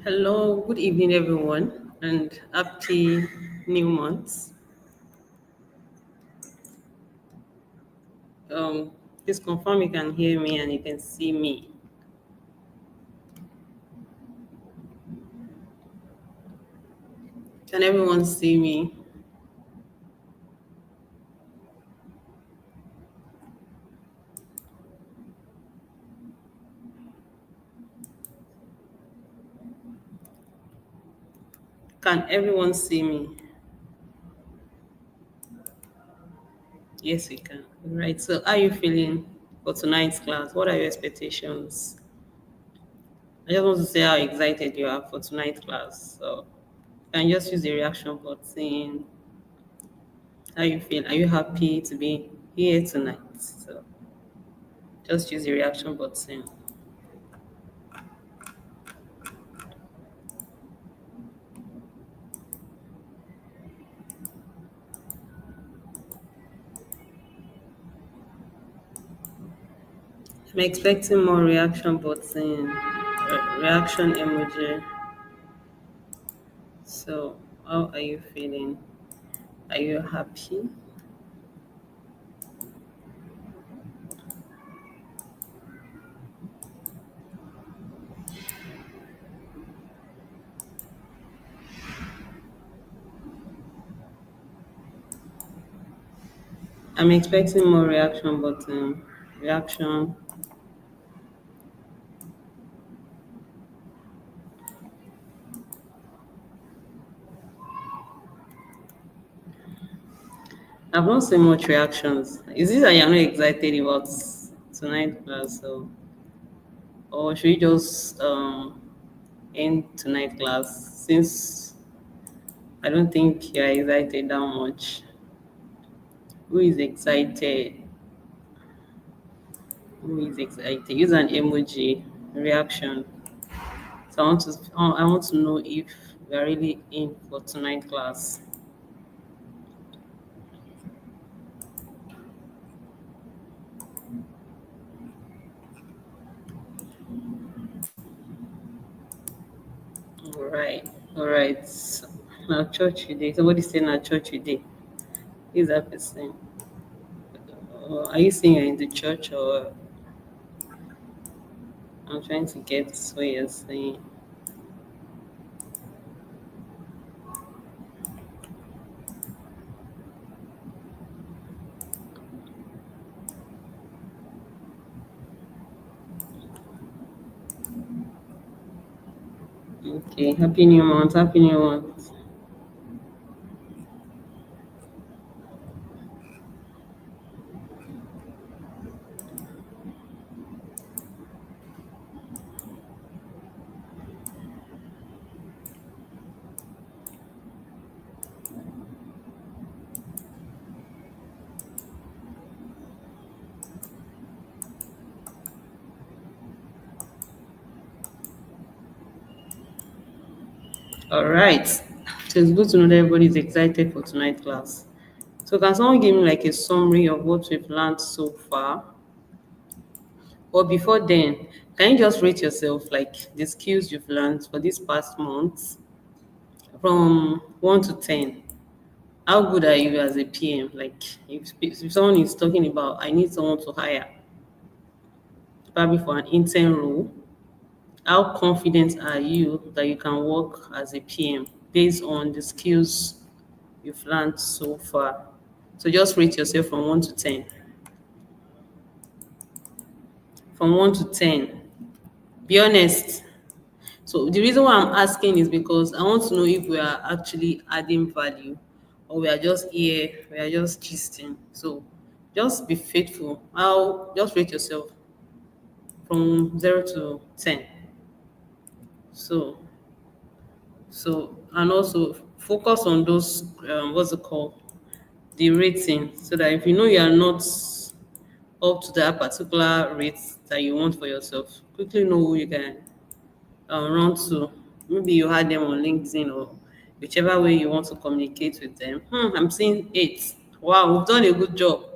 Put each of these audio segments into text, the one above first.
Hello, good evening, everyone, and happy new month. Um, please confirm you can hear me and you can see me. Can everyone see me? Can everyone see me? Yes, we can. Right. So, how are you feeling for tonight's class? What are your expectations? I just want to say how excited you are for tonight's class. So, you can just use the reaction button. How you feel? Are you happy to be here tonight? So, just use the reaction button. I'm expecting more reaction button, reaction emoji. So, how are you feeling? Are you happy? I'm expecting more reaction button. Reaction. I've not seen much reactions. Is this that you're not excited about tonight class? So, or should we just end tonight class since I don't think you're excited that much? Who is excited? Who is excited? Use an emoji reaction. So I want to know if we are really in for tonight class. All right, all right. So, now church today. Somebody say now church today. Is that person? Are you saying you're in the church or I'm trying to get what you're saying? Okay, happy new month, happy new month. All right. So it's good to know that everybody's excited for tonight's class. So can someone give me like a summary of what we've learned so far? But before then, can you just rate yourself like the skills you've learned for this past month from 1 to 10? How good are you as a PM? Like, if someone is talking about, I need someone to hire, probably for an intern role, how confident are you that you can work as a PM based on the skills you've learned so far? So just rate yourself from 1 to 10. From 1 to 10. Be honest. So the reason why I'm asking is because I want to know if we are actually adding value or we are just here, we are just gisting. So just be faithful. I'll just rate yourself from 0 to 10. So and also focus on those what's it called? The rating so that if you know you are not up to that particular rate that you want for yourself, quickly know who you can run to. Maybe you had them on LinkedIn or whichever way you want to communicate with them. I'm seeing 8. Wow, we've done a good job.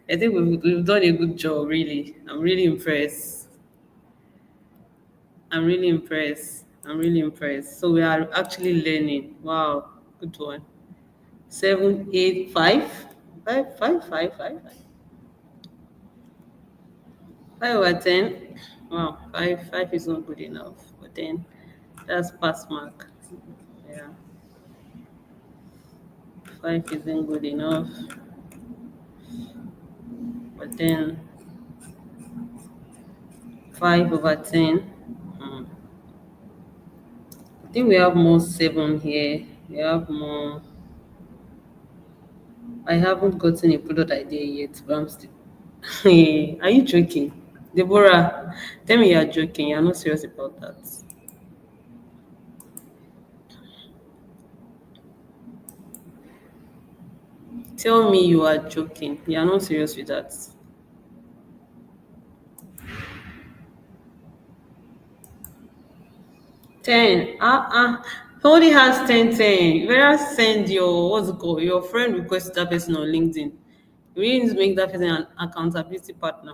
I think we've done a good job, really. I'm really impressed. I'm really impressed. I'm really impressed. So we are actually learning. Wow, good one. 7, 8, 5, 5, 5, 5, 5, 5 over 10. Wow, 5 is not good enough. But then that's pass mark. Yeah, 5 isn't good enough. But then 5 over 10. Hmm. I think we have more 7 here. We have more. I haven't gotten a product idea yet, but I'm still. Hey, are you joking? Deborah, tell me you're joking. You're not serious about that. Tell me you are joking. You're not serious with that. 10. He only has 10, 10. You better send your, what's it called? Your friend request that person on LinkedIn. You really need to make that person an accountability partner.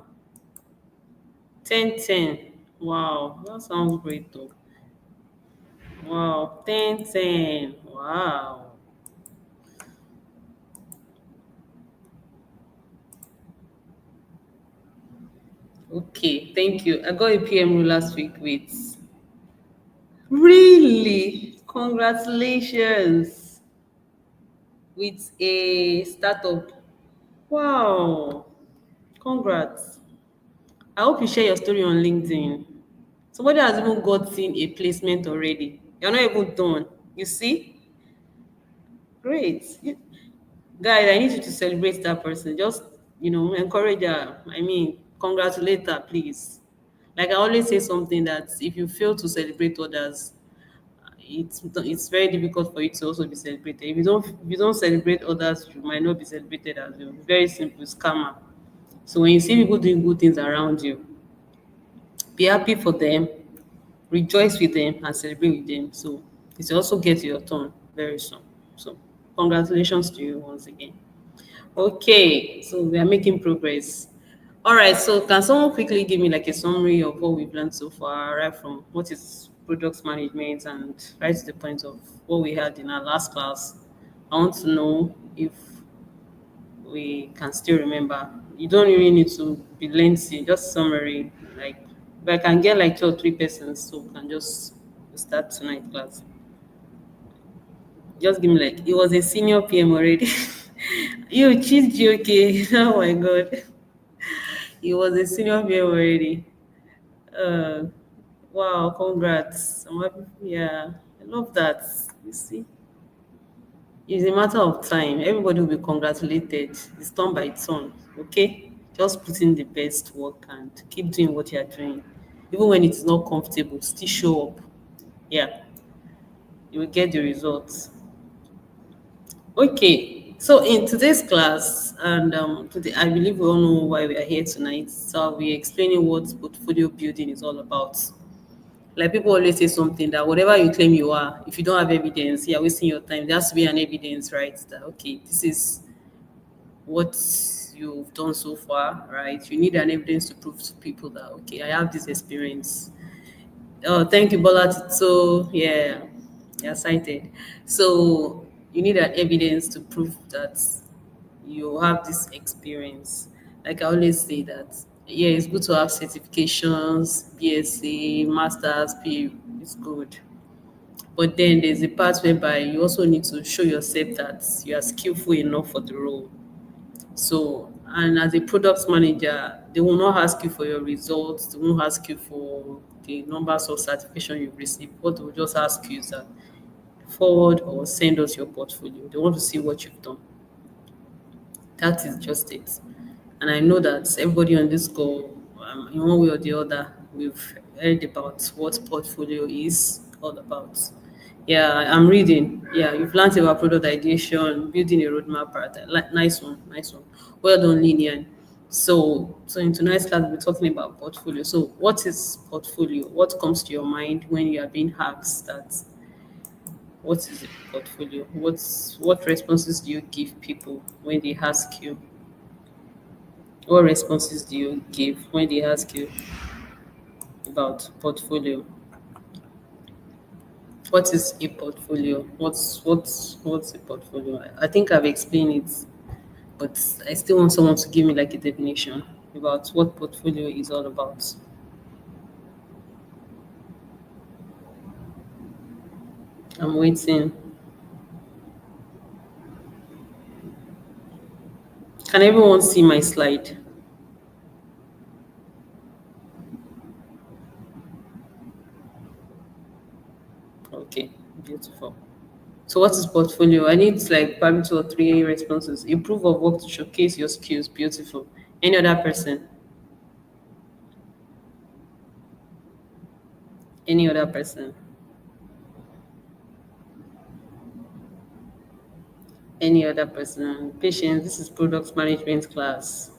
10, 10. Wow, that sounds great though. Wow, 10, 10. Wow. Okay, thank you. I got a PMO last week with. Really? Congratulations. With a startup. Wow. Congrats. I hope you share your story on LinkedIn. Somebody has even gotten a placement already. You're not even done. You see? Great. Guys, I need you to celebrate that person. Just, encourage her. I mean, congratulate her, please. Like I always say something that if you fail to celebrate others, it's very difficult for you to also be celebrated. If you don't celebrate others, you might not be celebrated as well. It's very simple, it's karma. So when you see people doing good things around you, be happy for them, rejoice with them, and celebrate with them. So it will also get your turn very soon. So congratulations to you once again. Okay, so we are making progress. All right, so can someone quickly give me like a summary of what we've learned so far, right from what is product management and right to the point of what we had in our last class? I want to know if we can still remember. You don't really need to be lengthy, just summary. Like, if I can get like 2 or 3 persons, so we can just start tonight class. Just give me like, it was a senior PM already. You cheat, okay? Oh my god. He was a senior PM already. Uh, wow, congrats. I'm happy. Yeah, I love that. You see, it's a matter of time. Everybody will be congratulated. It's turn by turn. Okay, just put in the best work and keep doing what you are doing, even when it is not comfortable. Still show up. Yeah, you will get the results. Okay, so in today's class, and today I believe we all know why we are here tonight. So I'll be explaining what portfolio building is all about. Like people always say something that whatever you claim you are, if you don't have evidence, you're wasting your time. There has to be an evidence, right? That okay, this is what you've done so far, right? You need an evidence to prove to people that okay, I have this experience. Oh, thank you, Bola. So yeah, you're cited. So you need an evidence to prove that you have this experience. Like I always say that yeah, it's good to have certifications, BSc, masters, P. It's good. But then there's a part whereby you also need to show yourself that you are skillful enough for the role. So, and as a product manager, they will not ask you for your results. They won't ask you for the numbers of certification you've received. What they will just ask you is that forward or send us your portfolio. They want to see what you've done. That is just it. And I know that everybody on this call, in one way or the other, we've heard about what portfolio is all about. Yeah, I'm reading. Yeah, you've learned about product ideation, building a roadmap pattern. Like, nice one, nice one. Well done, Linian. So in tonight's class, we're talking about portfolio. So, what is portfolio? What comes to your mind when you are being asked that? What is a portfolio? What responses do you give people when they ask you What responses do you give when they ask you about portfolio? What is a portfolio? What's a portfolio? I think I've explained it, but I still want someone to give me like a definition about what portfolio is all about. I'm waiting. Can everyone see my slide? Okay, beautiful. So what is portfolio? I need like probably 2 or 3 responses. A proof of work to showcase your skills. Beautiful. Any other person? Any other person? Any other person? Patience, this is product management class.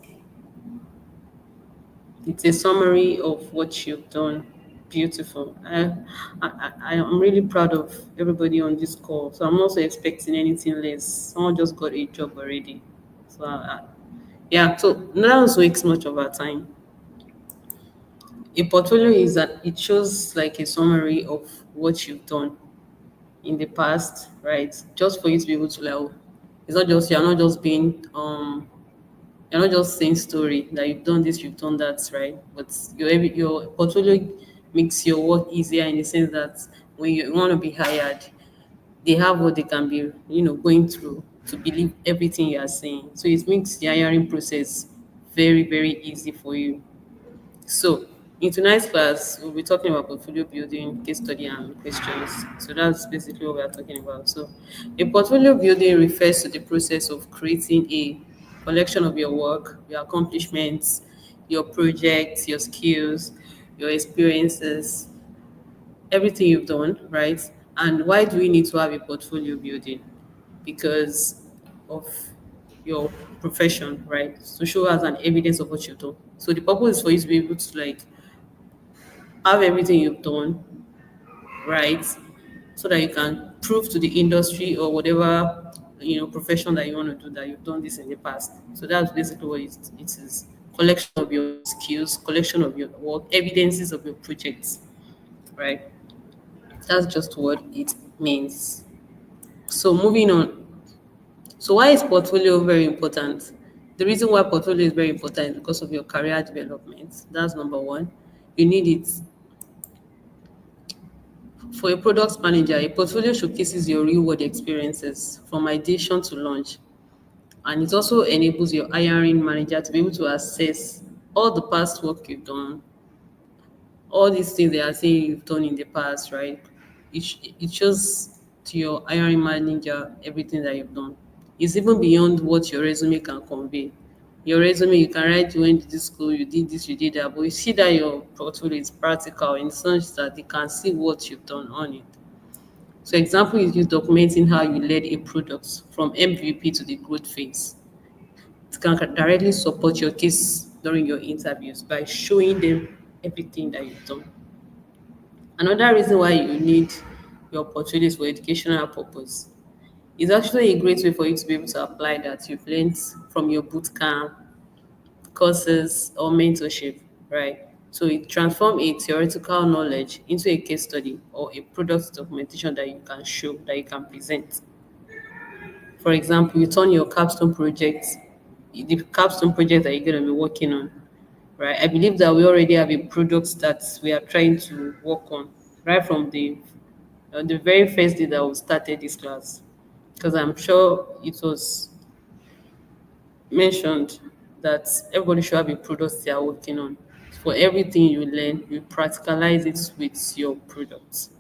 It's a summary of what you've done. Beautiful. I'm really proud of everybody on this call. So I'm not also expecting anything less. Someone just got a job already. So yeah, so not to waste much of our time. A portfolio is that it shows like a summary of what you've done in the past, right? Just for you to be able to like, oh, it's not just you're not just saying story that you've done this, you've done that, right? But your portfolio makes your work easier in the sense that when you want to be hired, they have what they can be, going through to believe everything you are saying. So it makes the hiring process very, very easy for you. So, in tonight's class, we'll be talking about portfolio building, case study, and questions. So, that's basically what we are talking about. So, a portfolio building refers to the process of creating a collection of your work, your accomplishments, your projects, your skills, your experiences, everything you've done, right? And why do we need to have a portfolio building? Because of your profession, right? To show as an evidence of what you've done. So the purpose is for you to be able to like have everything you've done, right? So that you can prove to the industry or whatever profession that you want to do that you've done this in the past. So that's basically what it is. Collection of your skills, collection of your work, evidences of your projects, right? That's just what it means. So moving on. So why is portfolio very important? The reason why portfolio is very important is because of your career development. That's number one. You need it. For a product manager, a portfolio showcases your real world experiences from ideation to launch. And it also enables your hiring manager to be able to assess all the past work you've done, all these things they are saying you've done in the past, right? It shows to your hiring manager everything that you've done. It's even beyond what your resume can convey. Your resume, you can write you went to this school, you did this, you did that, but you see that your portfolio is practical in such that they can see what you've done on it. So example is you documenting how you led a product from MVP to the growth phase. It can directly support your case during your interviews by showing them everything that you've done. Another reason why you need your portfolio is for educational purpose. It's actually a great way for you to be able to apply that you've learned from your boot camp, courses, or mentorship, right? So it transforms a theoretical knowledge into a case study or a product documentation that you can show, that you can present. For example, you turn your capstone project, the capstone project that you're going to be working on, right? I believe that we already have a product that we are trying to work on right from the very first day that we started this class, because I'm sure it was mentioned that everybody should have a product they are working on. For everything you learn, you practicalize it with your products.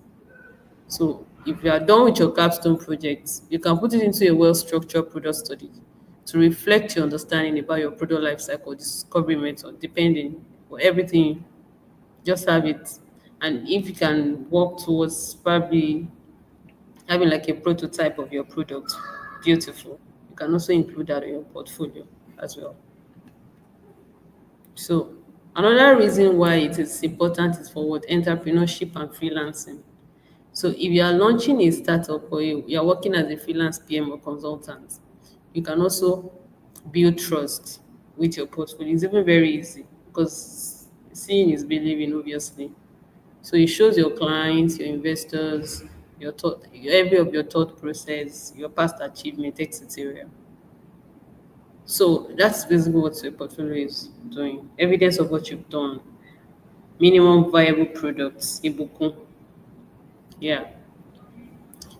So if you are done with your capstone project, you can put it into a well-structured product study to reflect your understanding about your product life cycle, discovery method, depending for everything, just have it. And if you can work towards probably having like a prototype of your product, beautiful. You can also include that in your portfolio as well. So another reason why it is important is for what entrepreneurship and freelancing. So if you are launching a startup or you are working as a freelance PM or consultant, you can also build trust with your portfolio. It's even very easy because seeing is believing, obviously. So it shows your clients, your investors, your thought, every of your thought process, your past achievement, etc. So that's basically what your portfolio is doing. Evidence of what you've done. Minimum viable products. Ibukun. Yeah.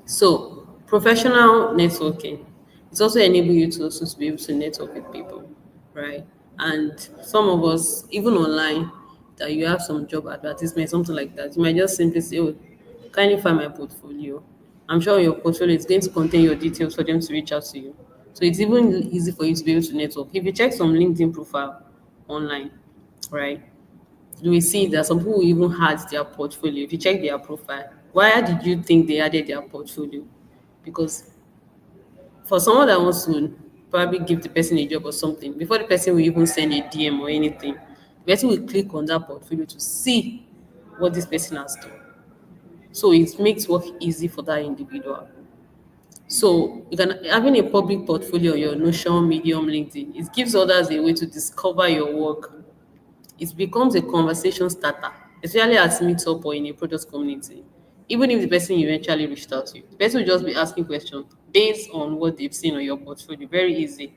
So professional networking. It's also enable you to also to be able to network with people, right? And some of us, even online, that you have some job advertisement, something like that, you might just simply say, "Oh, kindly find my portfolio." I'm sure your portfolio is going to contain your details for them to reach out to you. So it's even easy for you to be able to network. If you check some LinkedIn profile online, right? You will see that some people even had their portfolio. If you check their profile, why did you think they added their portfolio? Because for someone that wants to probably give the person a job or something, before the person will even send a DM or anything, the person will click on that portfolio to see what this person has done. So it makes work easy for that individual. So you can having a public portfolio on your Notion, Medium, LinkedIn, it gives others a way to discover your work. It becomes a conversation starter, especially at meetup or in a product community. Even if the person eventually reached out to you, the person will just be asking questions based on what they've seen on your portfolio. Very easy.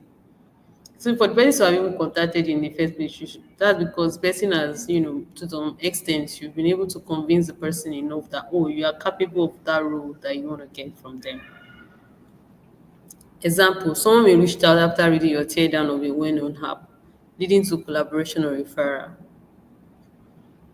So for the person to have even contacted you in the first place, that's because the person has, to some extent, you've been able to convince the person enough that, oh, you are capable of that role that you want to get from them. Example, someone may reach out after reading your teardown of a well-known app, leading to collaboration or referral.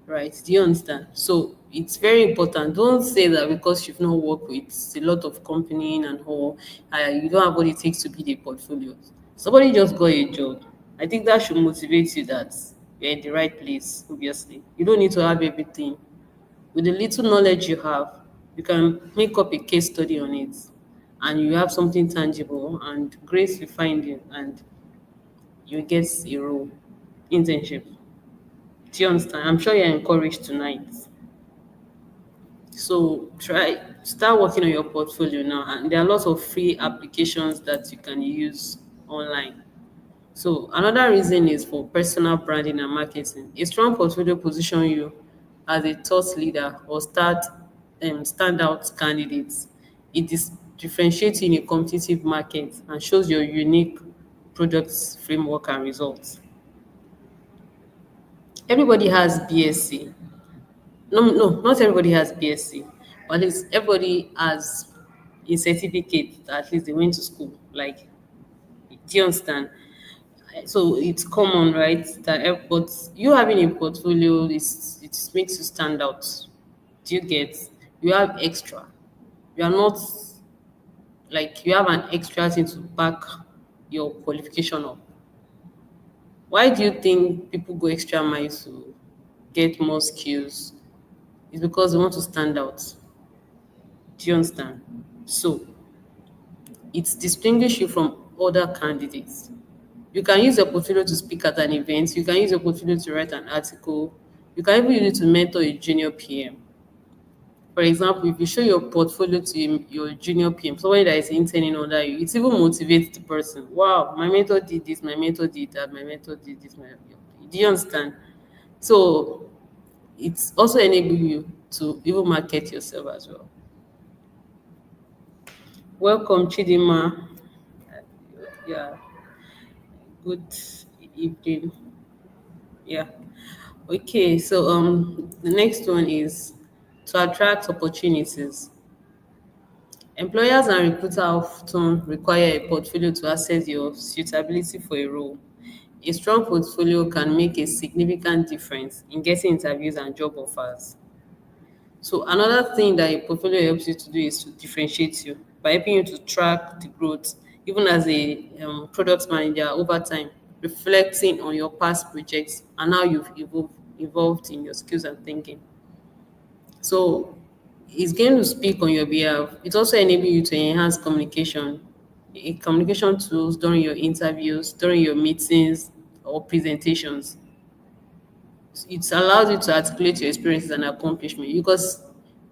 Right? Do you understand? So it's very important. Don't say that because you've not worked with a lot of company and all, you don't have what it takes to build a portfolio. Somebody just got a job. I think that should motivate you that you're in the right place, obviously. You don't need to have everything. With the little knowledge you have, you can make up a case study on it and you have something tangible and grace will find you and you get a role internship. Do you understand? I'm sure you're encouraged tonight. So try start working on your portfolio now, and there are lots of free applications that you can use online. So another reason is for personal branding and marketing. A strong portfolio position you as a thought leader or standout candidate. It is differentiates you in a competitive market and shows your unique products, framework, and results. Everybody has BSc. No, no, not everybody has BSc. But at least everybody has a certificate that at least they went to school. Like, do you understand? So it's common, right? But you having a portfolio is it makes you stand out. Do you get? You have extra. You are not like you have an extra thing to back your qualification up. Why do you think people go extra miles to get more skills? It's because they want to stand out. Do you understand? So it distinguishes you from other candidates. You can use your portfolio to speak at an event. You can use your portfolio to write an article. You can even use it to mentor a junior PM. For example, if you show your portfolio to your junior PM, somebody that is interning under you, it even motivates the person. Wow, my mentor did this, my mentor did that, my mentor did this. Do you understand? So it's also enable you to even market yourself as well. Welcome, Chidima. Yeah, good evening. Yeah. Okay, so the next one is to attract opportunities. Employers and recruiters often require a portfolio to assess your suitability for a role. A strong portfolio can make a significant difference in getting interviews and job offers. So another thing that a portfolio helps you to do is to differentiate you by helping you to track the growth, even as a product manager over time, reflecting on your past projects and how you've evolved in your skills and thinking. So it's going to speak on your behalf. It also enables you to enhance communication, communication tools during your interviews, during your meetings or presentations. It allows you to articulate your experiences and accomplishment because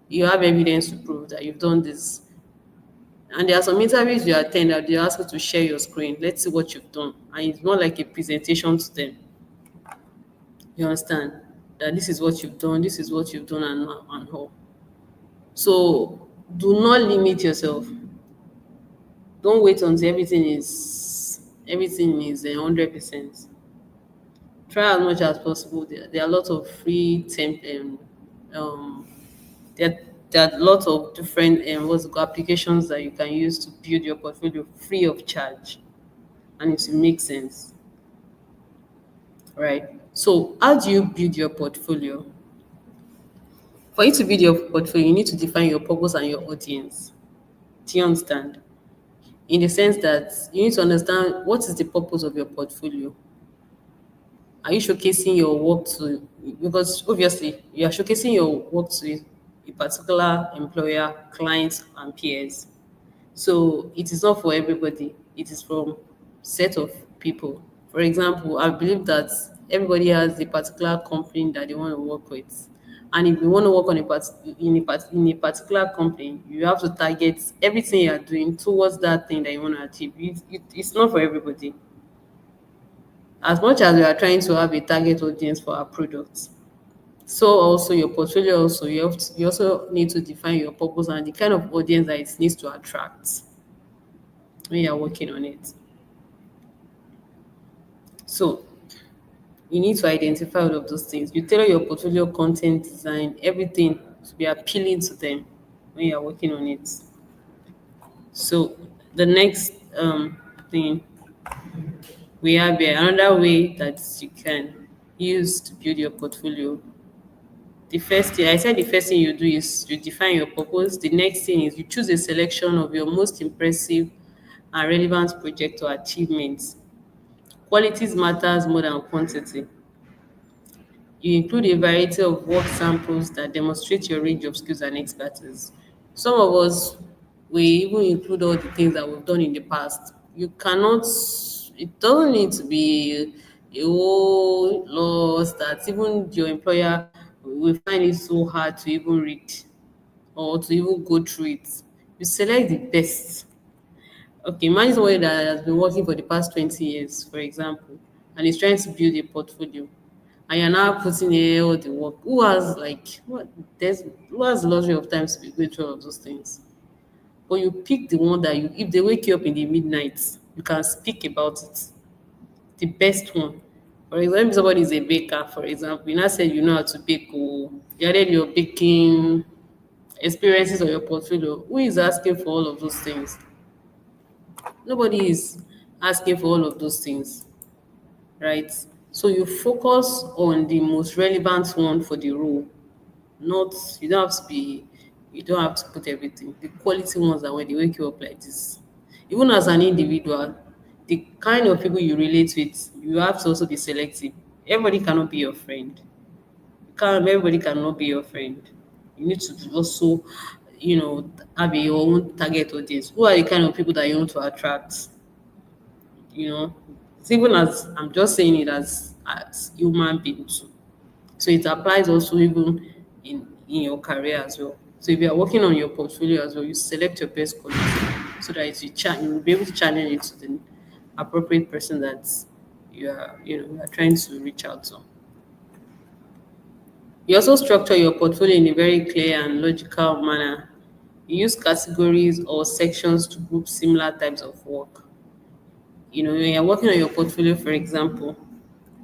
you have evidence to prove that you've done this. And there are some interviews you attend that they ask you to share your screen. Let's see what you've done. And it's more like a presentation to them. You understand? That this is what you've done, this is what you've done, and all. So do not limit yourself. Don't wait until everything is 100%. Try as much as possible. There are a lot of free um there, there are lots of different what's it called, applications that you can use to build your portfolio free of charge, and it will make sense, right? So how do you build your portfolio? For you to build your portfolio, you need to define your purpose and your audience. Do you understand? In the sense that you need to understand what is the purpose of your portfolio. Are you showcasing your work to, because obviously you are showcasing your work to a particular employer, clients, and peers. So it is not for everybody. It is from set of people. For example, I believe that everybody has a particular company that they want to work with. And if you want to work on in a particular company, you have to target everything you are doing towards that thing that you want to achieve. It's not for everybody. As much as we are trying to have a target audience for our products, so also your portfolio also you also need to define your purpose and the kind of audience that it needs to attract when you're working on it. So you need to identify all of those things. You tailor your portfolio content design, everything to be appealing to them when you're working on it. So the next thing we have here, another way that you can use to build your portfolio. The first thing I said, the first thing you do is you define your purpose. The next thing is you choose a selection of your most impressive and relevant project or achievements. Qualities matters more than quantity. You include a variety of work samples that demonstrate your range of skills and expertise. Some of us, we even include all the things that we've done in the past. You cannot, it doesn't need to be a whole loss that even your employer will find it so hard to even read or to even go through it. You select the best. Okay, imagine somebody that has been working for the past 20 years, for example, and is trying to build a portfolio. And you're now putting in all the work. Who has who has the luxury of time to be going through all of those things? But you pick the one that you, if they wake you up in the midnight, you can speak about it. The best one. For example, if somebody is a baker, for example, you now said you know how to bake, or you added your baking experiences or your portfolio. Who is asking for all of those things? Nobody is asking for all of those things, right? So you focus on the most relevant one for the role. Not you don't have to be you don't have to put everything. The quality ones are when they wake you up like this. Even as an individual, the kind of people you relate with, you have to also be selective. Everybody cannot be your friend. Everybody cannot be your friend. You need to also, have your own target audience. Who are the kind of people that you want to attract? You know, it's even as I'm just saying it as human beings. So it applies also even in your career as well. So if you are working on your portfolio as well, you select your best quality so that you will be able to channel it to the appropriate person that you are trying to reach out to. You also structure your portfolio in a very clear and logical manner. You use categories or sections to group similar types of work. When you're working on your portfolio, for example,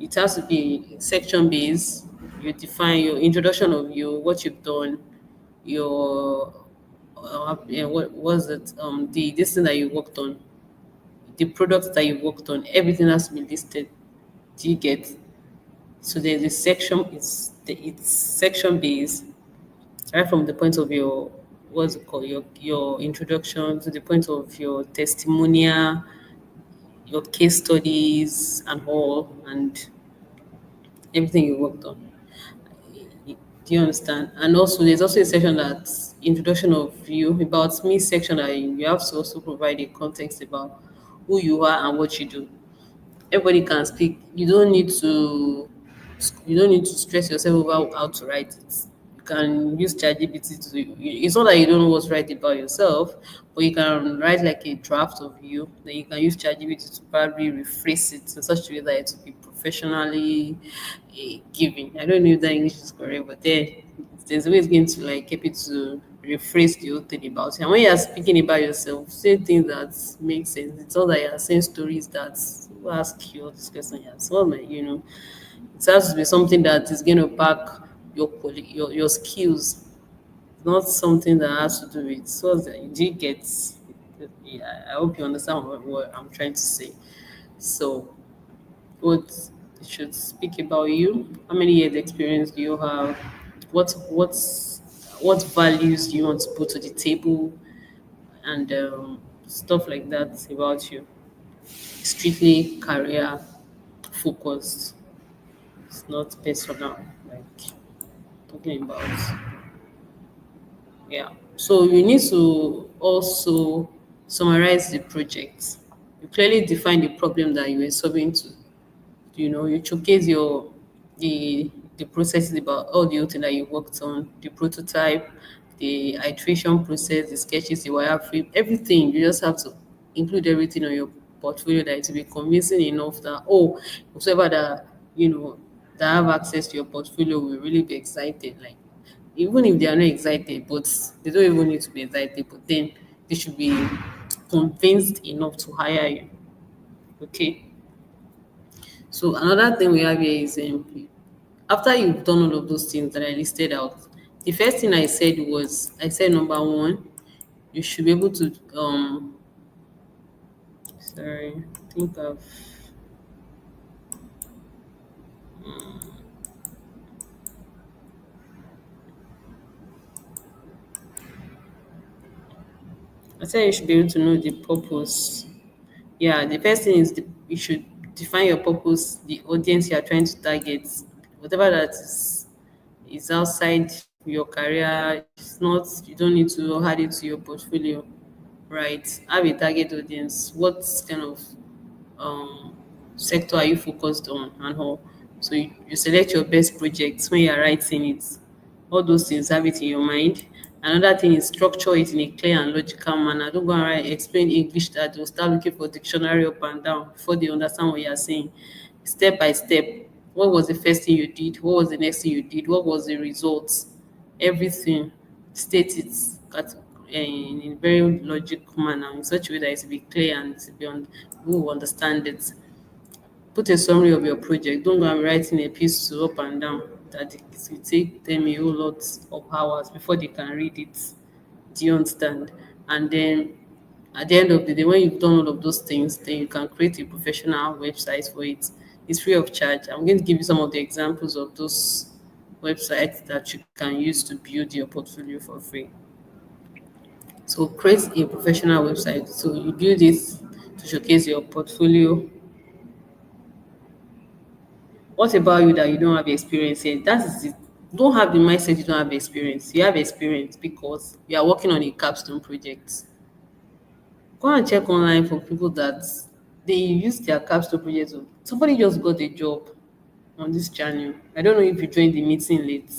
it has to be section based. You define your introduction of you, what you've done, your what was it? The this thing that you worked on, the products that you worked on, everything has to be listed. Do you get? So there's a section. It's section based, right from the point of your what's it called your introduction to the point of your testimonial, your case studies, and all, and everything you worked on. Do you understand? And also, there's also a section that's introduction of you, about me section that you have to also provide a context about who you are and what you do. Everybody can speak. You don't need to stress yourself over how to write it. can use ChatGPT to. It's not that you don't know what's right about yourself, but you can write like a draft of you. Then you can use ChatGPT to probably rephrase it in such a way that it will be professionally giving. I don't know if that English is correct, but there's always going to like keep it to rephrase the whole thing about you. And when you are speaking about yourself, say things that make sense. It's not that you are saying stories that will ask you all this question. Yeah, so it has to be something that is going to back your skills, not something that has to do with so that you get. Yeah, I hope you understand what I'm trying to say. So, what it should speak about you? How many years experience do you have? What values do you want to put to the table, and stuff like that about you? Strictly career focused. It's not personal. Like talking about. Yeah. So you need to also summarize the project. You clearly define the problem that you were solving to. You showcase the processes about all the things that you worked on, the prototype, the iteration process, the sketches, the wireframe, everything. You just have to include everything on your portfolio that it will be convincing enough that whoever that have access to your portfolio will really be excited. Like even if they are not excited, but they don't even need to be excited, but then they should be convinced enough to hire you. Okay. So another thing we have here is after you've done all of those things that I listed out, the first thing I said number one, you should be able to sorry, I think I said you should be able to know the purpose. Yeah, the first thing is you should define your purpose, the audience you are trying to target, whatever that is outside your career. It's not you don't need to add it to your portfolio, right? Have a target audience. What kind of um, sector are you focused on and how? So you select your best projects when you're writing it. All those things, have it in your mind. Another thing is structure it in a clear and logical manner. Don't go and explain English that they'll start looking for dictionary up and down before they understand what you're saying. Step by step. What was the first thing you did? What was the next thing you did? What was the results? Everything. State it in a very logical manner in such a way that it will be clear and it will be who will understand it. Put a summary of your project. Don't go and writing a piece to up and down that it will take them a whole lot of hours before they can read it. Do you understand? And then at the end of the day, when you've done all of those things, then you can create a professional website for it. It's free of charge. I'm going to give you some of the examples of those websites that you can use to build your portfolio for free. So create a professional website. So you build it to showcase your portfolio. What about you that you don't have experience in? That is it. Don't have the mindset you don't have experience. You have experience because you are working on a capstone project. Go and check online for people that they use their capstone project. Somebody just got a job on this channel. I don't know if you joined the meeting late.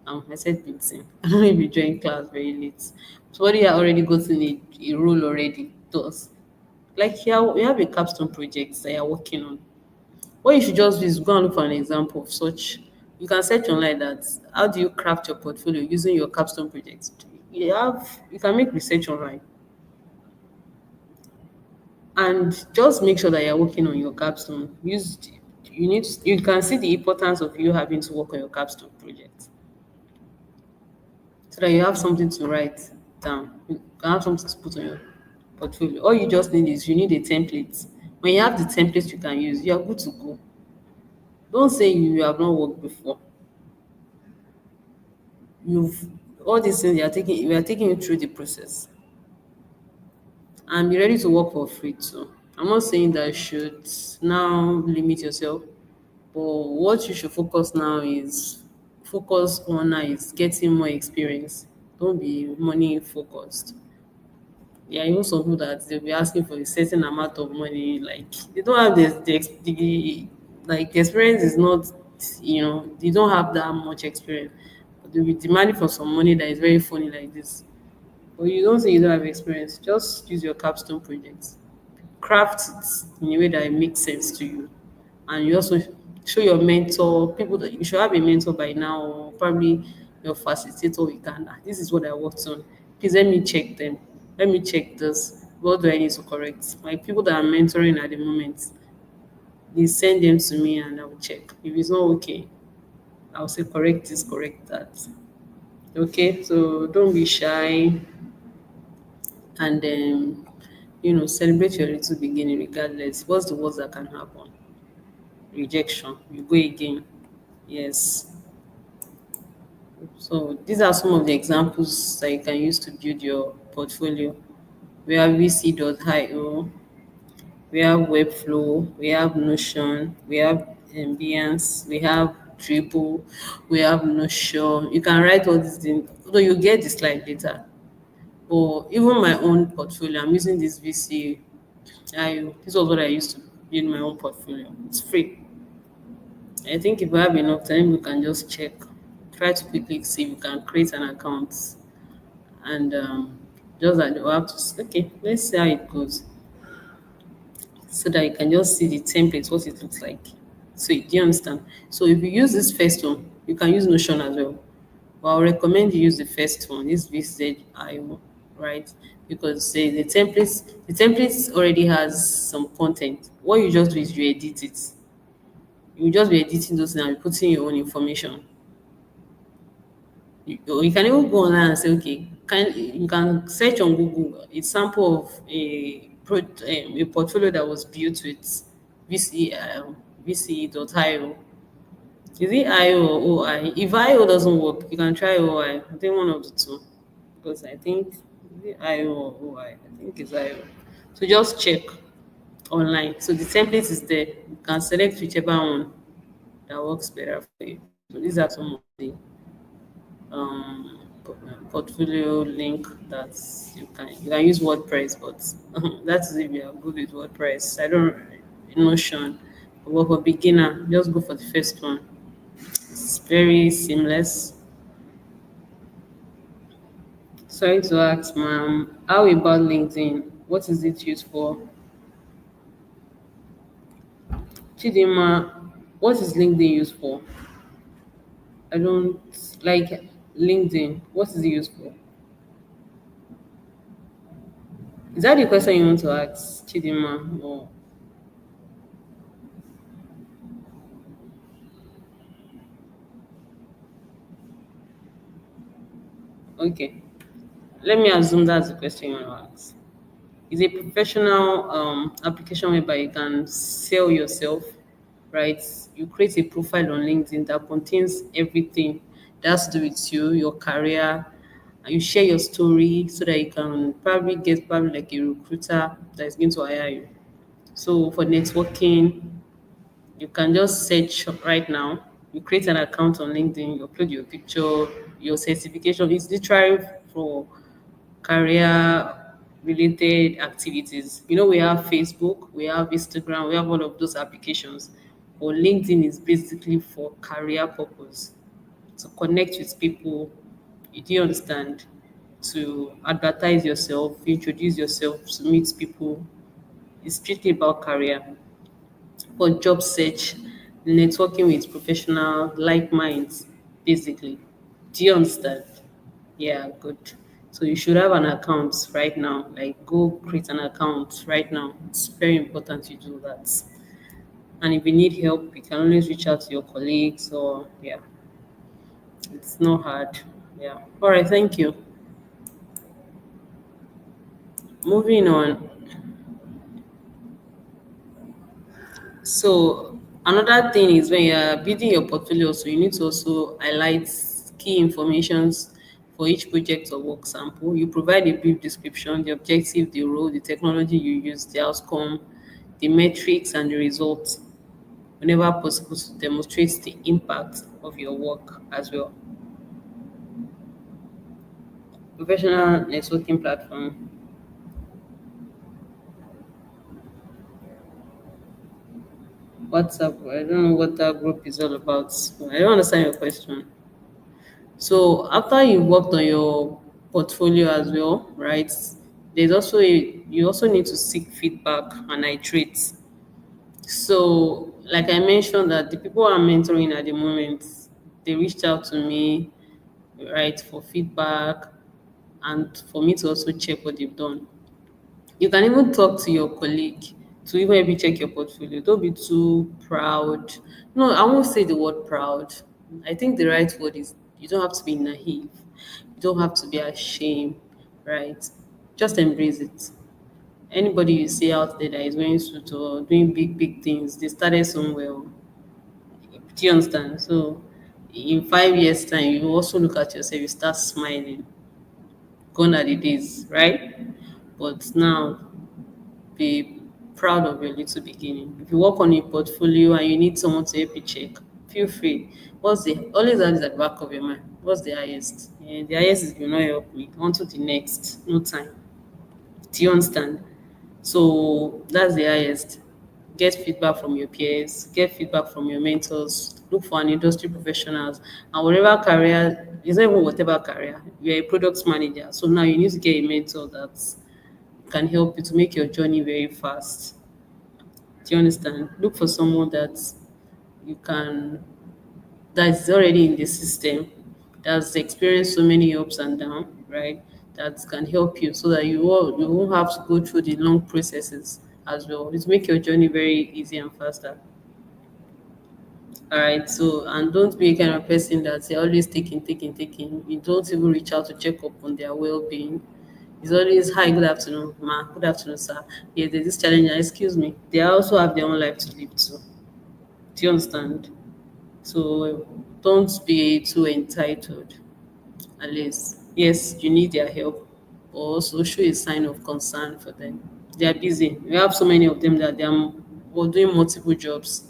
I said meeting. I don't know if you joined class very late. Somebody had already gotten a role already. Does like you have a capstone project that you're working on. What you should just do is go and look for an example of such. You can search online that how do you craft your portfolio using your capstone project. You can make research online and just make sure that you're working on your capstone. You can see the importance of you having to work on your capstone project so that you have something to write down. You can have something to put on your portfolio. All you just need is you need a template. When you have the template you can use, you're good to go. Don't say you have not worked before. You've all these things we are taking you through the process and be ready to work for free too. I'm not saying that you should now limit yourself, but what you should focus on now is getting more experience. Don't be money focused. Yeah, even some people that they'll be asking for a certain amount of money, like they don't have the like the experience is not, they don't have that much experience. they'll be demanding for some money that is very funny like this. But you don't say you don't have experience. Just use your capstone project, craft it in a way that it makes sense to you, and you also show your mentor people that you should have a mentor by now, or probably your facilitator. You can, "Ah, this is what I worked on. Please let me check them. Let me check this. What do I need to correct?" Like people that I'm mentoring at the moment, they send them to me and I will check. If it's not okay, I'll say correct this, correct that. Okay, so don't be shy, and then celebrate your little beginning regardless. What's the worst that can happen? Rejection. You go again. Yes. So these are some of the examples that you can use to build your portfolio. We have vc.io, we have Webflow, we have Notion, we have Ambience, we have Dribble, we have Notion. You can write all these things, although you get the slide later. But even my own portfolio, I'm using this VC. This was what I used to build my own portfolio. It's free. I think if you have enough time, you can just check. Try to quickly see if you can create an account, and just that you have to. Okay, let's see how it goes, so that you can just see the template, what it looks like. So do you understand? So if you use this first one, you can use Notion as well. But I'll recommend you use the first one, this VZIO, right? Because the templates already has some content. What you just do is you edit it. You just be editing those and putting your own information. You can even go online and say, okay, you can search on Google a sample of a portfolio that was built with VC VC.io. Is it IO or OI? If IO doesn't work, you can try OI. I think one of the two. Because I think is it IO or OI? I think it's IO. So just check online. So the template is there. You can select whichever one that works better for you. So these are some of the portfolio link that you can use WordPress, but that's if you are good with WordPress. I don't Notion. But for beginner, just go for the first one. It's very seamless. Sorry to ask, ma'am, how about LinkedIn? What is it used for? Chidima, what is LinkedIn used for? I don't like LinkedIn. What is it used for? Is that the question you want to ask, Chidima? Or okay, let me assume that's the question you want to ask. It's a professional application whereby you can sell yourself, right? You create a profile on LinkedIn that contains everything that has to do with you, your career, and you share your story so that you can probably get probably like a recruiter that is going to hire you. So for networking, you can just search right now. You create an account on LinkedIn, you upload your picture, your certification. It's literally for career related activities. We have Facebook, we have Instagram, we have all of those applications. But LinkedIn is basically for career purpose, to connect with people. Do you understand? To advertise yourself, introduce yourself, to meet people. It's strictly about career. For job search, networking with professional like minds, basically. Do you understand? Yeah, good. So you should have an account right now. Like go create an account right now. It's very important you do that. And if you need help, you can always reach out to your colleagues or yeah, it's not hard. Yeah. All right, thank you. Moving on. So another thing is when you're building your portfolio, so you need to also highlight key informations for each project or work sample. You provide a brief description, the objective, the role, the technology you use, the outcome, the metrics, and the results. Whenever possible, to demonstrate the impact of your work as well. Professional networking platform. WhatsApp. I don't know what that group is all about. I don't understand your question. So after you've worked on your portfolio as well, right? You also need to seek feedback and iterate. So, like I mentioned, that the people I'm mentoring at the moment, they reached out to me, right, for feedback and for me to also check what they've done. You can even talk to your colleague to even help you check your portfolio. Don't be too proud. No, I won't say the word proud. I think the right word is you don't have to be naive. You don't have to be ashamed, right? Just embrace it. Anybody you see out there that is wearing suit or doing big, big things, they started somewhere. Do you understand? So in 5 years' time, you also look at yourself, you start smiling. Gone are the days, right? But now be proud of your little beginning. If you work on a portfolio and you need someone to help you check, feel free. What's the always have this at the back of your mind? What's the highest? And the highest is you not help me. On to the next. No time. Do you understand? So that's the highest. Get feedback from your peers, get feedback from your mentors, look for an industry professionals, and whatever career, it's not even whatever career, you're a product manager. So now you need to get a mentor that can help you to make your journey very fast. Do you understand? Look for someone that you can that's already in the system, that's experienced so many ups and downs, right? That can help you so that you won't have to go through the long processes as well. It make your journey very easy and faster. All right. So and don't be a kind of person that you're always taking. You don't even reach out to check up on their well-being. It's always hi, good afternoon, ma, good afternoon, sir. Yeah, there's this challenge. Excuse me. They also have their own life to live too. Do you understand? So don't be too entitled. At least, yes, you need their help, but also show a sign of concern for them. They are busy. We have so many of them that they are doing multiple jobs.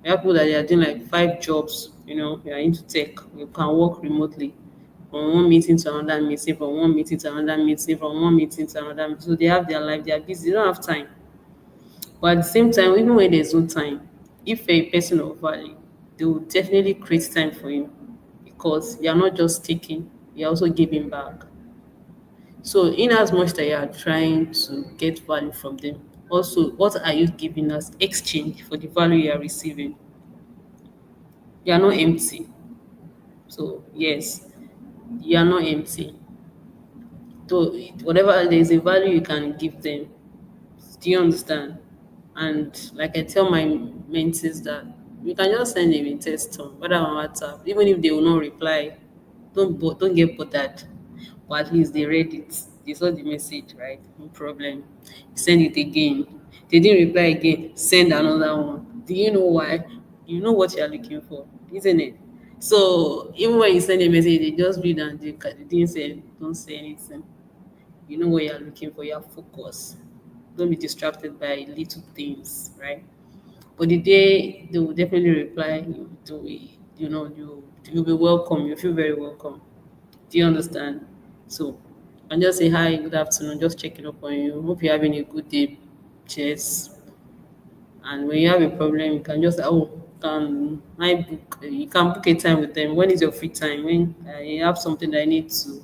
We have people that they are doing like 5 jobs. We are into tech. We can work remotely from one meeting to another meeting, from one meeting to another meeting, from one meeting to another. So they have their life. They are busy. They don't have time. But at the same time, even when there's no time, if you're a person of value, they will definitely create time for you because you're not just taking, you're also giving back. So, in as much that you are trying to get value from them, also, what are you giving as exchange for the value you are receiving? You are not empty. So, yes, you are not empty. So, whatever there is a value you can give them. Do you understand? And like I tell my mentees that you can just send them a text on whether on WhatsApp, even if they will not reply, don't get bothered. But at least they read it. They saw the message, right? No problem. Send it again. They didn't reply again. Send another one. Do you know why? You know what you are looking for, isn't it? So even when you send a message, they just read and they didn't say don't say anything. You know what you're looking for, you're focused. Don't be distracted by little things, right? But the day they will definitely reply, you'll be welcome, you feel very welcome. Do you understand? So and just say hi, good afternoon, just checking up on you. Hope you're having a good day. Cheers. And when you have a problem, you can just you can book a time with them. When is your free time? When I have something that I need to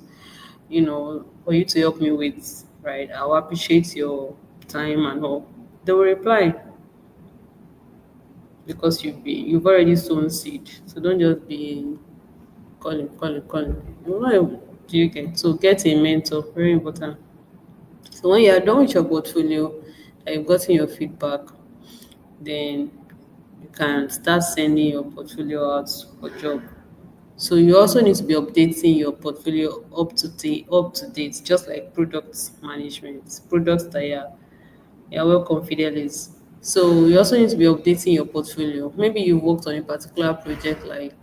for you to help me with, right? I'll appreciate your time and all. They will reply because you've already sown seed. So don't just be calling. You know, do you get so get a mentor, very important. So when you are done with your portfolio, and you've gotten your feedback, then you can start sending your portfolio out for job. So you also need to be updating your portfolio up to date, just like product management, products that you're well confident is. So you also need to be updating your portfolio. Maybe you worked on a particular project like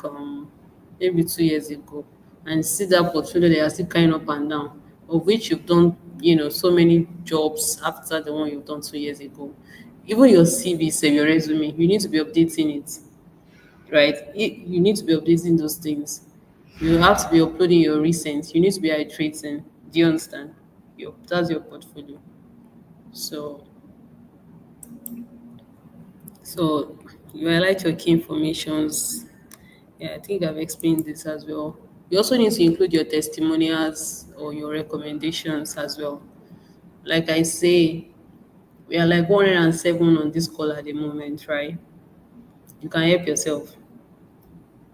maybe 2 years ago, and see that portfolio they are still kind up and down, of which you've done so many jobs after the one you've done 2 years ago. Even your CV, say your resume, you need to be updating it, right? You need to be updating those things. You have to be uploading your recent. You need to be iterating. Do you understand? That's your portfolio. So, so you highlight your key informations. Yeah, I think I've explained this as well. You also need to include your testimonials or your recommendations as well. Like I say, we are like 107 on this call at the moment, right? You can help yourself.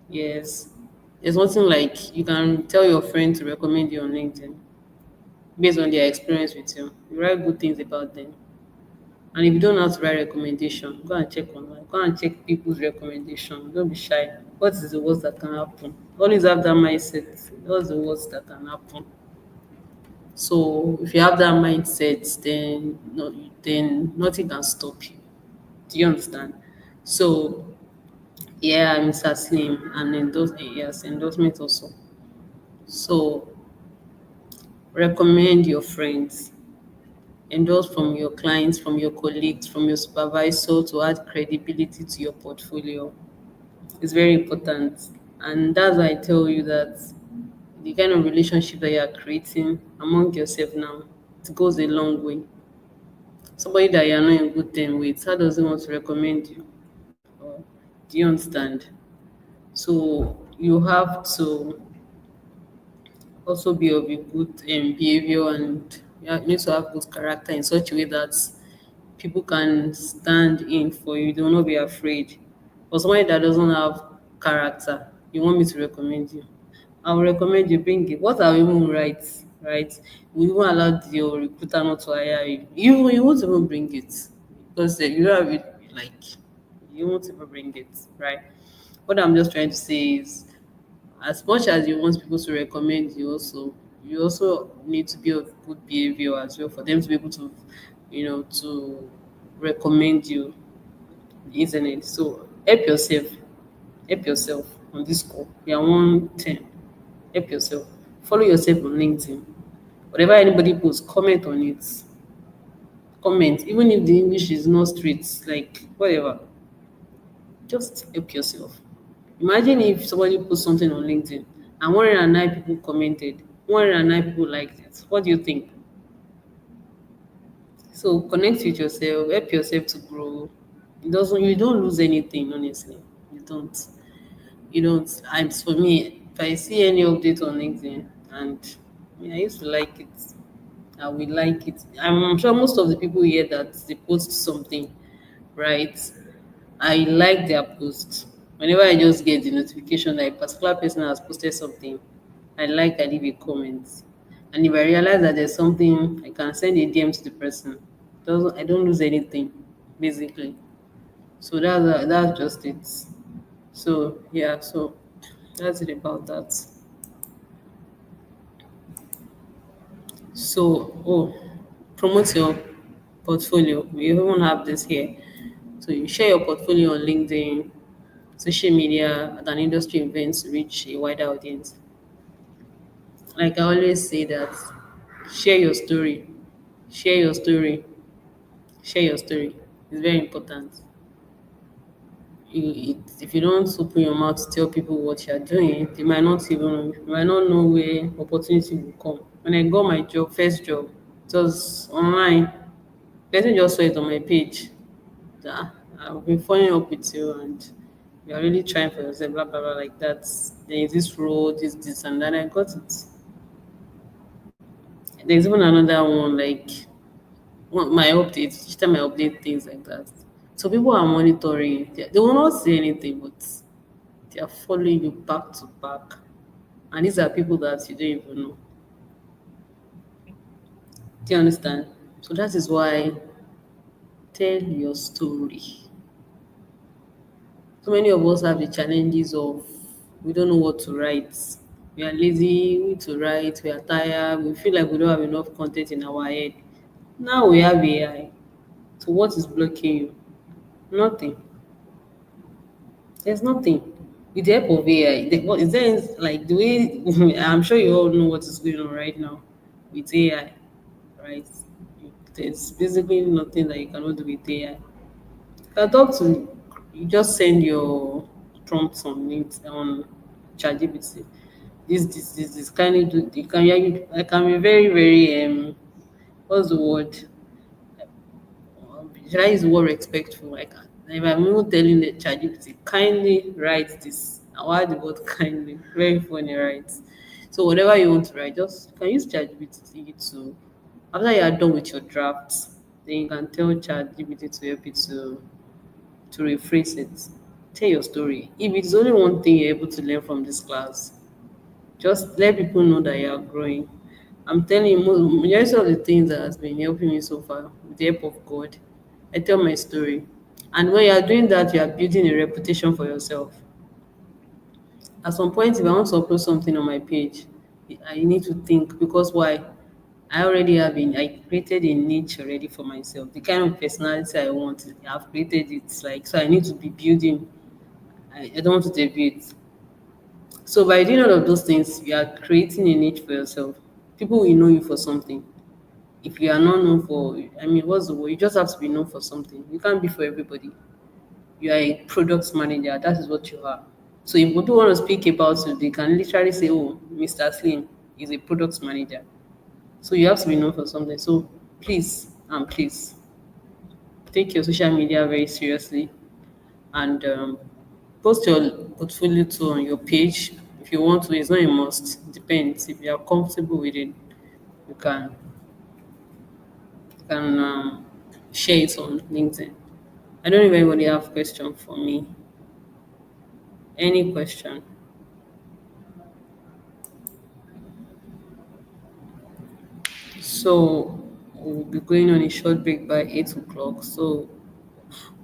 Yes. There's nothing like you can tell your friend to recommend you on LinkedIn based on their experience with you. You write good things about them. And if you don't know how to write recommendation, go and check online. Go and check people's recommendation. Don't be shy. What is the worst that can happen? Always have that mindset. What's the worst that can happen? So if you have that mindset, then no, then nothing can stop you. Do you understand? So yeah, Mr. Slim, and yes, endorsement also. So recommend your friends, endorse from your clients, from your colleagues, from your supervisor to add credibility to your portfolio. It's very important. And that's why I tell you that the kind of relationship that you are creating among yourself now, it goes a long way. Somebody that you're not in good term with, how does he want to recommend you? Or, do you understand? So you have to also be of a good behavior, and you need to have good character in such a way that people can stand in for you. They will not be afraid. But somebody that doesn't have character, you want me to recommend you. I will recommend you bring it. What are we even right? Right? We even allow your recruiter not to hire you. You won't even bring it because you don't have it like you won't even bring it, right? What I'm just trying to say is as much as you want people to recommend you also need to be of good behavior as well for them to be able to to recommend you, isn't it? So help yourself on this call. We are 110. Help yourself. Follow yourself on LinkedIn. Whatever anybody posts, comment on it. Comment even if the English is not straight, like whatever, just help yourself. Imagine if somebody puts something on LinkedIn and 109 people commented, 109 people liked it. What do you think? So connect with yourself, help yourself to grow. You don't lose anything, honestly. You don't. You don't. I'm for me, if I see any update on LinkedIn and I used to like it, I will like it. I'm sure most of the people here that they post something, right? I like their post. Whenever I just get the notification that a particular person has posted something, I leave a comment. And if I realize that there's something, I can send a DM to the person. I don't lose anything, basically. So that's just it. So yeah, so that's it about that. So promote your portfolio. We even have this here. So you share your portfolio on LinkedIn, social media, at an industry event to reach a wider audience. Like I always say that share your story, share your story, share your story. It's very important. If you don't open your mouth to tell people what you're doing, they might not know where opportunity will come. When I got my job, first job, it was online. Person just saw it on my page. That I've been following up with you and you're really trying for yourself, blah blah blah like that. There is this road, this and then I got it. There's even another one like my updates, each time I update things like that. So people are monitoring. They will not say anything, but they are following you back to back. And these are people that you don't even know. Do you understand? So that is why tell your story. So many of us have the challenges of we don't know what to write. We are lazy, we need to write, we are tired, we feel like we don't have enough content in our head. Now we have AI. So what is blocking you? Nothing. There's nothing. With the help of AI, what is there like the way I'm sure you all know what is going on right now with AI, right? There's basically nothing that you cannot do with AI. You can talk to you just send your prompts on on ChatGPT. This can you do you can I can be very, very what's the word? Should I use the word respectful? Like if I'm even telling the ChatGPT, kindly write this, Why the word kindly? Very funny, right? So whatever you want to write, just you can use ChatGPT to. After you are done with your drafts, then you can tell ChatGPT to help you to rephrase it. Tell your story. If it's only one thing you're able to learn from this class, just let people know that you are growing. I'm telling you, majority of the things that has been helping me so far, with the help of God, I tell my story. And when you are doing that, you are building a reputation for yourself. At some point, if I want to upload something on my page, I need to think because why? I created a niche already for myself. The kind of personality I want, I've created it. Like, so I need to be building. I don't want to debut. So by doing all of those things, you are creating a niche for yourself. People will know you for something. If you are not known for, I mean, what's the word? You just have to be known for something. You can't be for everybody. You are a product manager. That is what you are. So if people want to speak about you, they can literally say, "Oh, Mr. Slim is a product manager." So you have to be known for something. So please, please take your social media very seriously and post your portfolio too on your page if you want to. It's not a must. Depends. If you are comfortable with it, you can share it on LinkedIn. I don't know if anybody have question for me. Any question? So we'll be going on a short break by 8 o'clock. So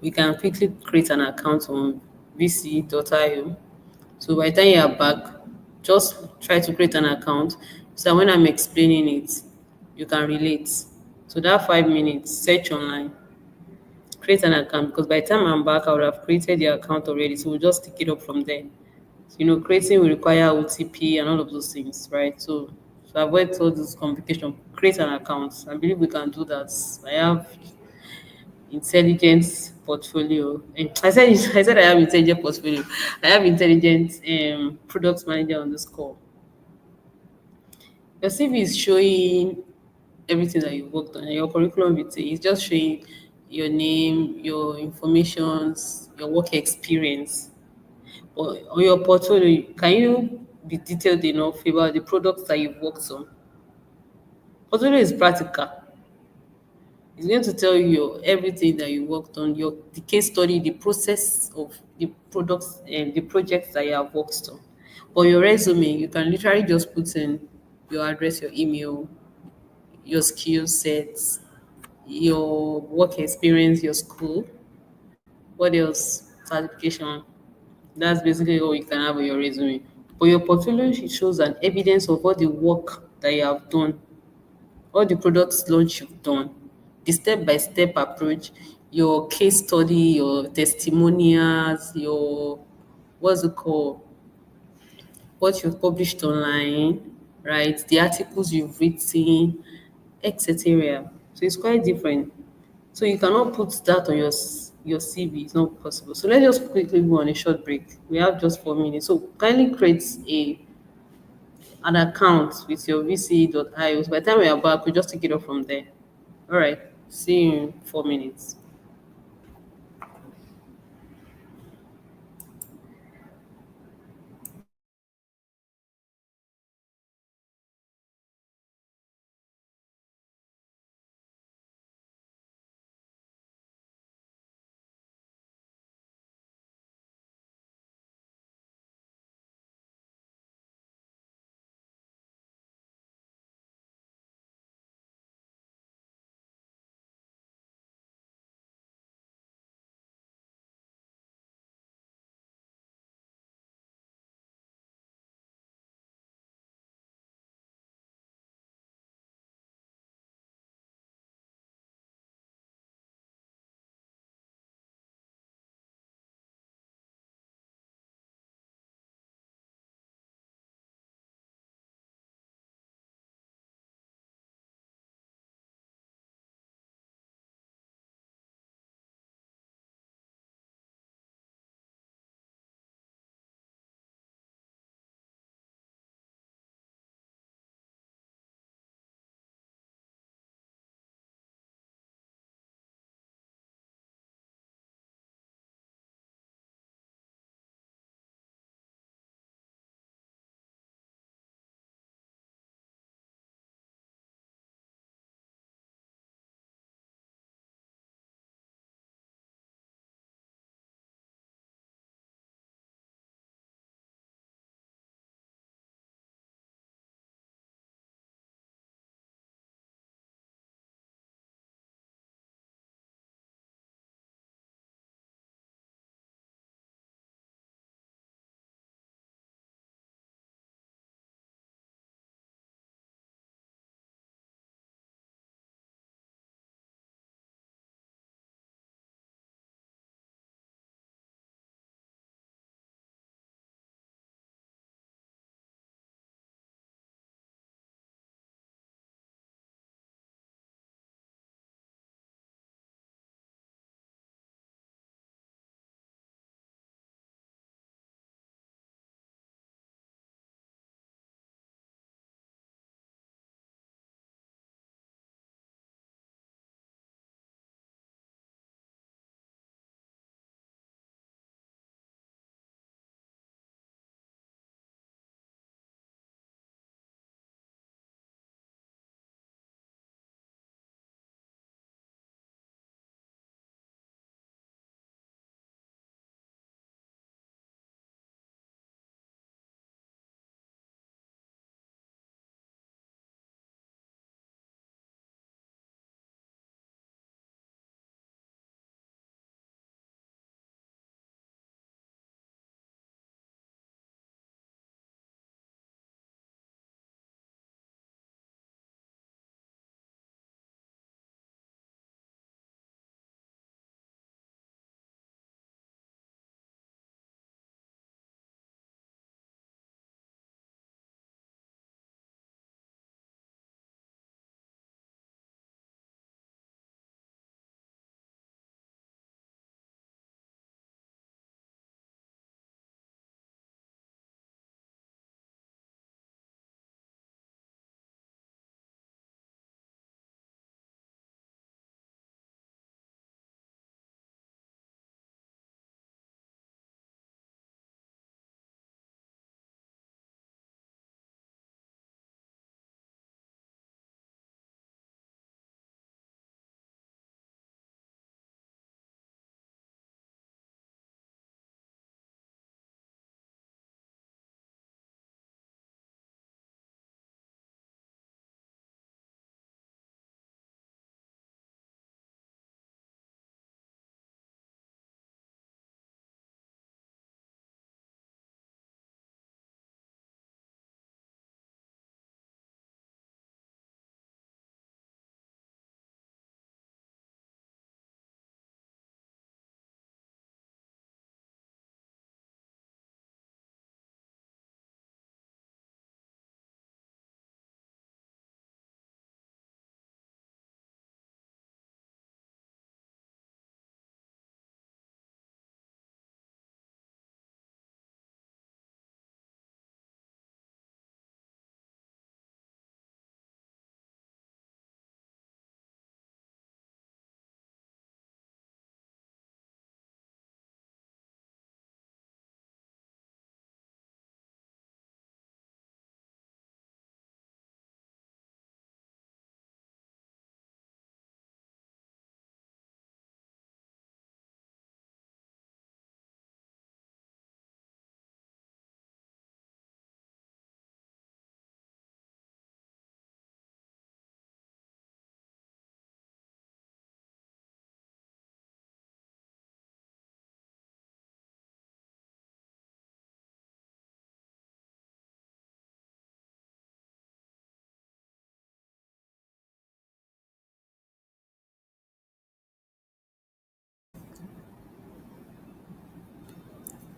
we can quickly create an account on vc.io. So by the time you are back, just try to create an account so that when I'm explaining it, you can relate. So that 5 minutes, search online, create an account because by the time I'm back, I would have created the account already. So we'll just pick it up from there. Creating will require OTP and all of those things, right? So to avoid all this complication, create an account. I believe we can do that. I have intelligent portfolio. I said I have intelligent portfolio. I have intelligent product manager on this call. Your CV is showing everything that you worked on. And your curriculum vitae is just showing your name, your informations, your work experience. But on your portfolio, can you be detailed enough about the products that you've worked on? Portfolio is practical. It's going to tell you everything that you worked on, your the case study, the process of the products and the projects that you have worked on. But your resume, you can literally just put in your address, your email, your skill sets, your work experience, your school. What else? Certification. That's basically all you can have on your resume. But your portfolio shows an evidence of all the work that you have done, all the products launch you've done, the step-by-step approach, your case study, your testimonials, your what's it called, what you've published online, right? The articles you've written, etc. So it's quite different. So you cannot put that on your CV. It's not possible. So let's just quickly go on a short break. We have just 4 minutes. So kindly create an account with your vc.io. So by the time we are back, we just take it up from there. All right. See you in 4 minutes.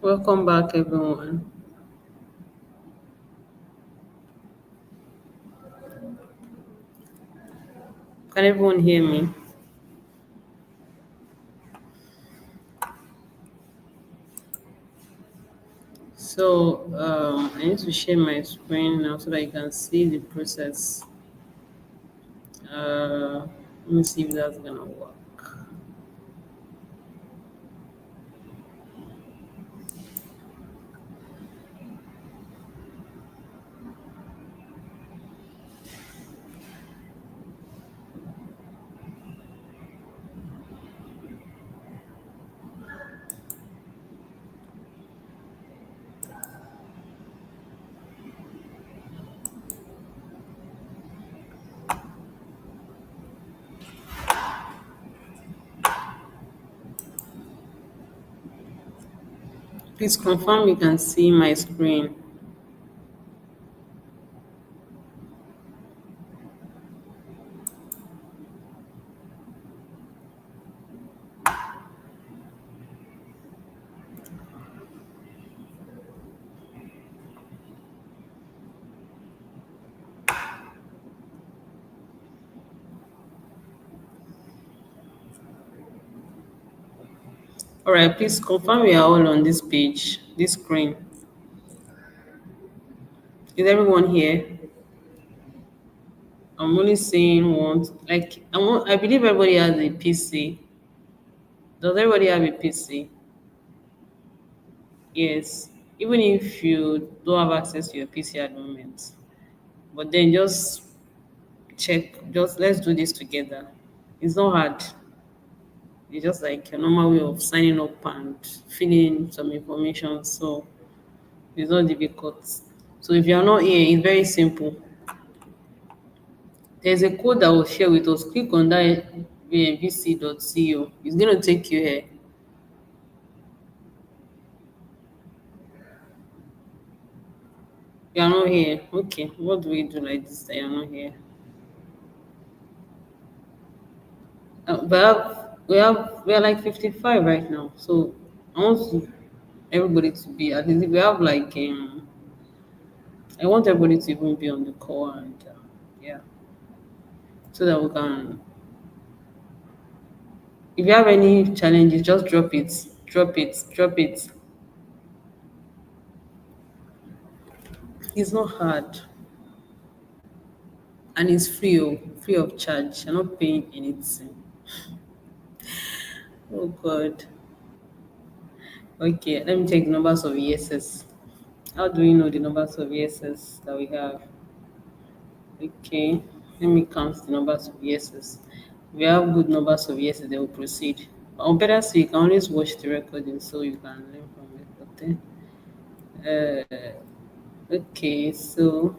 Welcome back, everyone. Can everyone hear me? So, I need to share my screen now so that you can see the process. Let me see if that's gonna work. Please confirm you can see my screen. All right, please confirm we are all on this page, this screen. Is everyone here? I'm only saying one. Like I believe everybody has a PC. Does everybody have a PC? Yes. Even if you don't have access to your PC at the moment, but then just check. Just let's do this together. It's not hard. It's just like a normal way of signing up and filling in some information. So it's not difficult. So if you are not here, it's very simple. There's a code that will share with us. Click on that vc.co. It's going to take you here. You are not here. Okay. What do we do like this that you are not here? We are like 55 right now. So I want everybody to be at least we have like I want everybody to even be on the call and yeah, so that we can. If you have any challenges, just drop it, drop it, drop it. It's not hard and it's free, free of charge. You're not paying anything. Oh God. Okay, let me check the numbers of yeses. How do we know the numbers of yeses that we have? Okay, let me count the numbers of yeses. We have good numbers of yeses, they will proceed. On better so you can always watch the recording so you can learn from it. Okay, so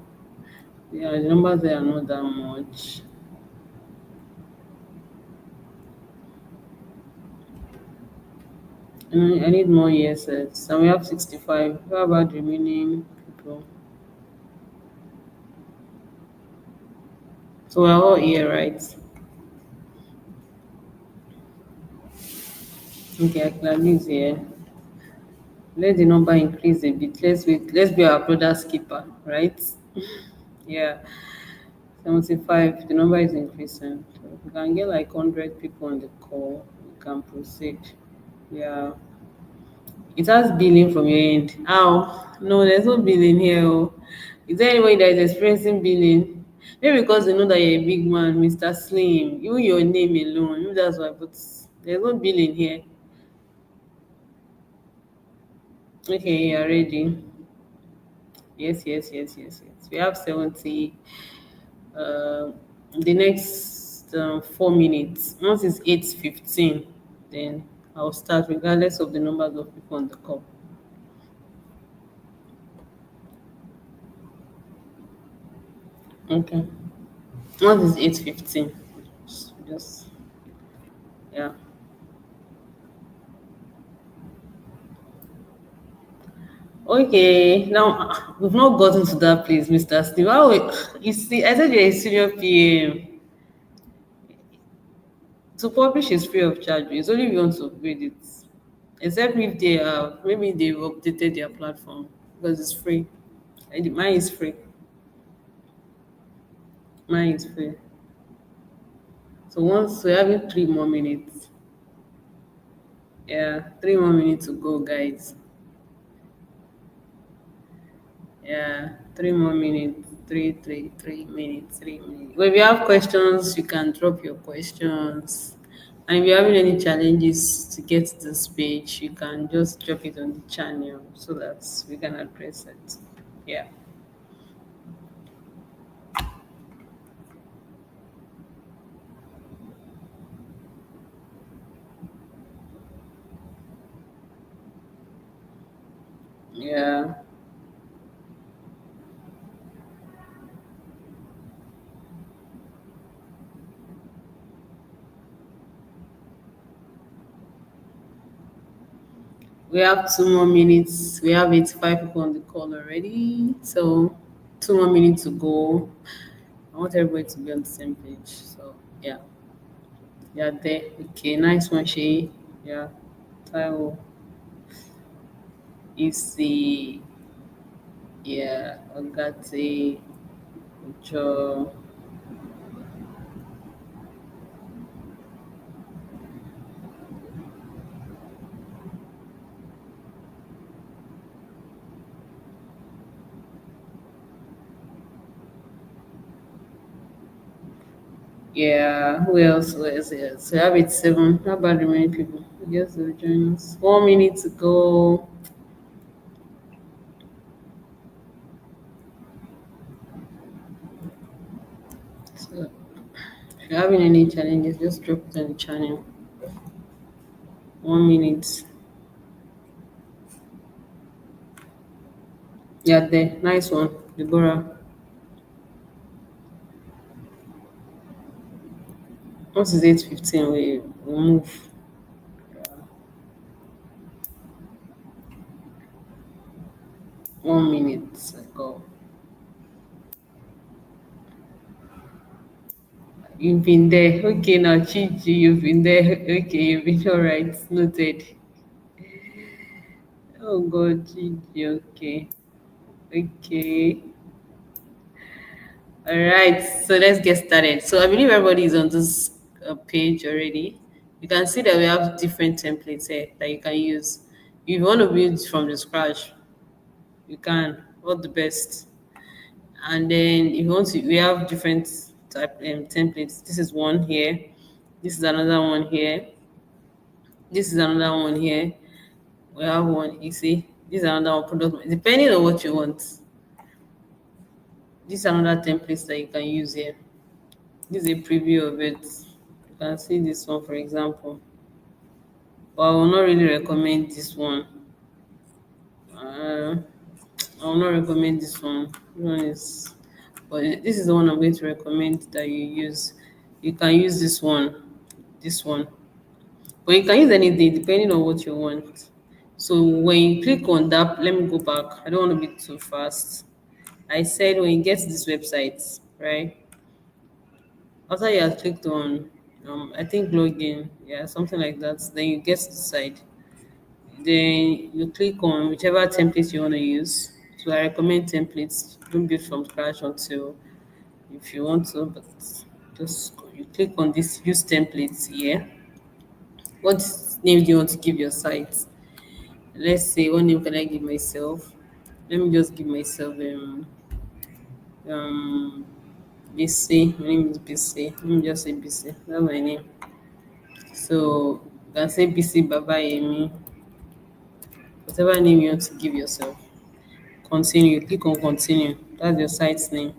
yeah, the numbers there are not that much. I need more yeses. And we have 65. How about the remaining people? So we're all here, right? Okay, Akilani is here. Let the number increase a bit. Let's wait. Let's be our brother's keeper, right? Yeah. 75, the number is increasing. So if we can get like 100 people on the call, we can proceed. Yeah. It has billing from your end. How? No, there's no billing here. Oh. Is there anybody that is experiencing billing? Maybe because they know that you're a big man, Mr. Slim. Even your name alone. Maybe that's why, but there's no billing here. Okay, you're ready. Yes, yes, yes, yes, yes. We have 70. Uh, the next 4 minutes. Once it's 8:15, then I'll start regardless of the numbers of people on the call. Okay. Once it's 8:15, just yeah. Okay, now we've not gotten to that place, Mr. Steve. You see, I said you're a senior PM. To publish is free of charge. It's only if you want to upgrade it. except if they are maybe they've updated their platform because it's free. Mine is free. Mine is free. So once we're having 3 more minutes. Yeah, 3 more minutes to go, guys. Yeah, 3 more minutes. 3 minutes, 3 minutes. But if you have questions, you can drop your questions. And if you're having any challenges to get to this page, you can just drop it on the channel so that we can address it. Yeah. Yeah. We have 2 more minutes. We have 85 people on the call already. So 2 more minutes to go. I want everybody to be on the same page. So yeah. Yeah, there. Okay, nice one, Shay. Yeah. Taiwo is the yeah, Ogate, Joe. Yeah, who else? Who else? Yes. So I have it seven. How about the remaining people? I guess they'll join us. 1 minute to go. So if you're having any challenges, just drop it on the channel. 1 minute. Yeah, there. Nice one, Deborah. Once it's 8:15, we move. 1 minute to go. You've been there. Okay, now Chiji, you've been there. Okay, you've been all right. Noted. Oh God, Chiji. Okay. Okay. All right. So let's get started. So I believe everybody is on this page already. You can see that we have different templates here that you can use. If you want to build from the scratch, you can. All the best. And then if you want to, we have different type templates. This is one here. This is another one here. This is another one here. We have one. You see, this is another one. Product. Depending on what you want, this is another template that you can use here. This is a preview of it. You can see this one, for example. But I will not really recommend this one. Uh, I will not recommend this one. This one is, but this is the one I'm going to recommend that you use. You can use this one. But you can use anything depending on what you want. So when you click on that, let me go back. I don't want to be too fast. I said when you get to this website, right? After you have clicked on, I think login, yeah, something like that. Then you get to the site. Then you click on whichever template you want to use. So I recommend templates. Don't build from scratch until if you want to, but just you click on this use templates here. What name do you want to give your site? Let's say what name can I give myself? Let me just give myself um BC. My name is BC. Let me just say BC. That's my name. So you can say BC Baba Emi, whatever name you want to give yourself. Continue. Click on continue. That's your site's name.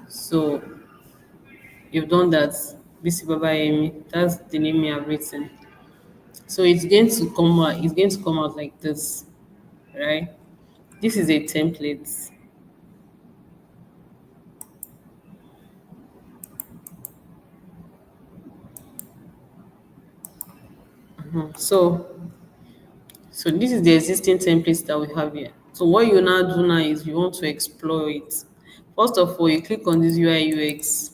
So you've done that. BC Baba Emi. That's the name you have written. So it's going to come out. It's going to come out like this, right? This is a template. So this is the existing templates that we have here. So what you now do now is you want to explore it. First of all, you click on this UI UX.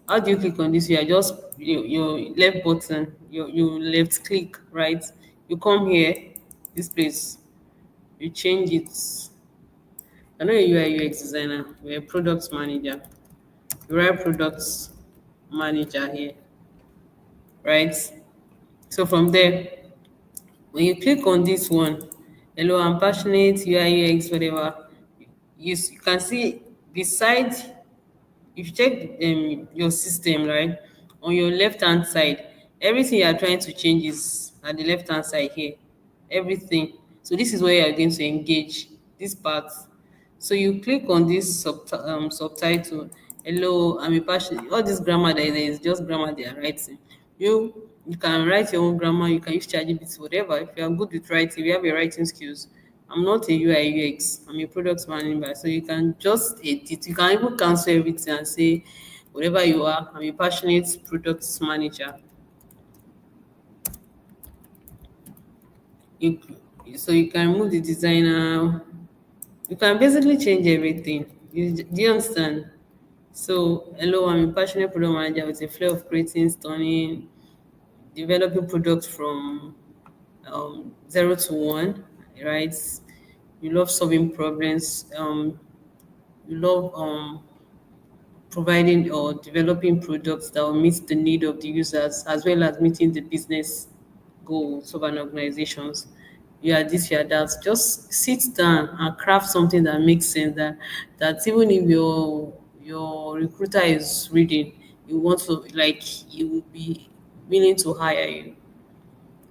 How do you click on this? You are just your left button, you left click, right? You come here, this place, you change it. I know you are UX designer, you're a product manager. You write product manager here, right? So from there, when you click on this one, hello, I'm passionate, UI, UX, whatever, you can see beside, if you check your system, right, on your left hand side, everything you are trying to change is at the left hand side here. Everything. So this is where you are going to engage this part. So you click on this subtitle. Hello, I'm a passion. All this grammar that is just grammar they are writing. You can write your own grammar. You can use ChatGPT, whatever. If you are good with writing, if you have your writing skills. I'm not a UI UX. I'm a product manager. So you can just edit. You can even cancel everything and say, whatever you are, I'm a passionate product manager. You so you can remove the designer. You can basically change everything. Do you understand? So, hello, I'm a passionate product manager with a flair of creating stunning, developing products from zero to one, right? You love solving problems. You love providing or developing products that will meet the need of the users as well as meeting the business goals of an organizations. You are this, you are that. Just sit down and craft something that makes sense, that even if your recruiter is reading, you want to like you will be willing to hire you.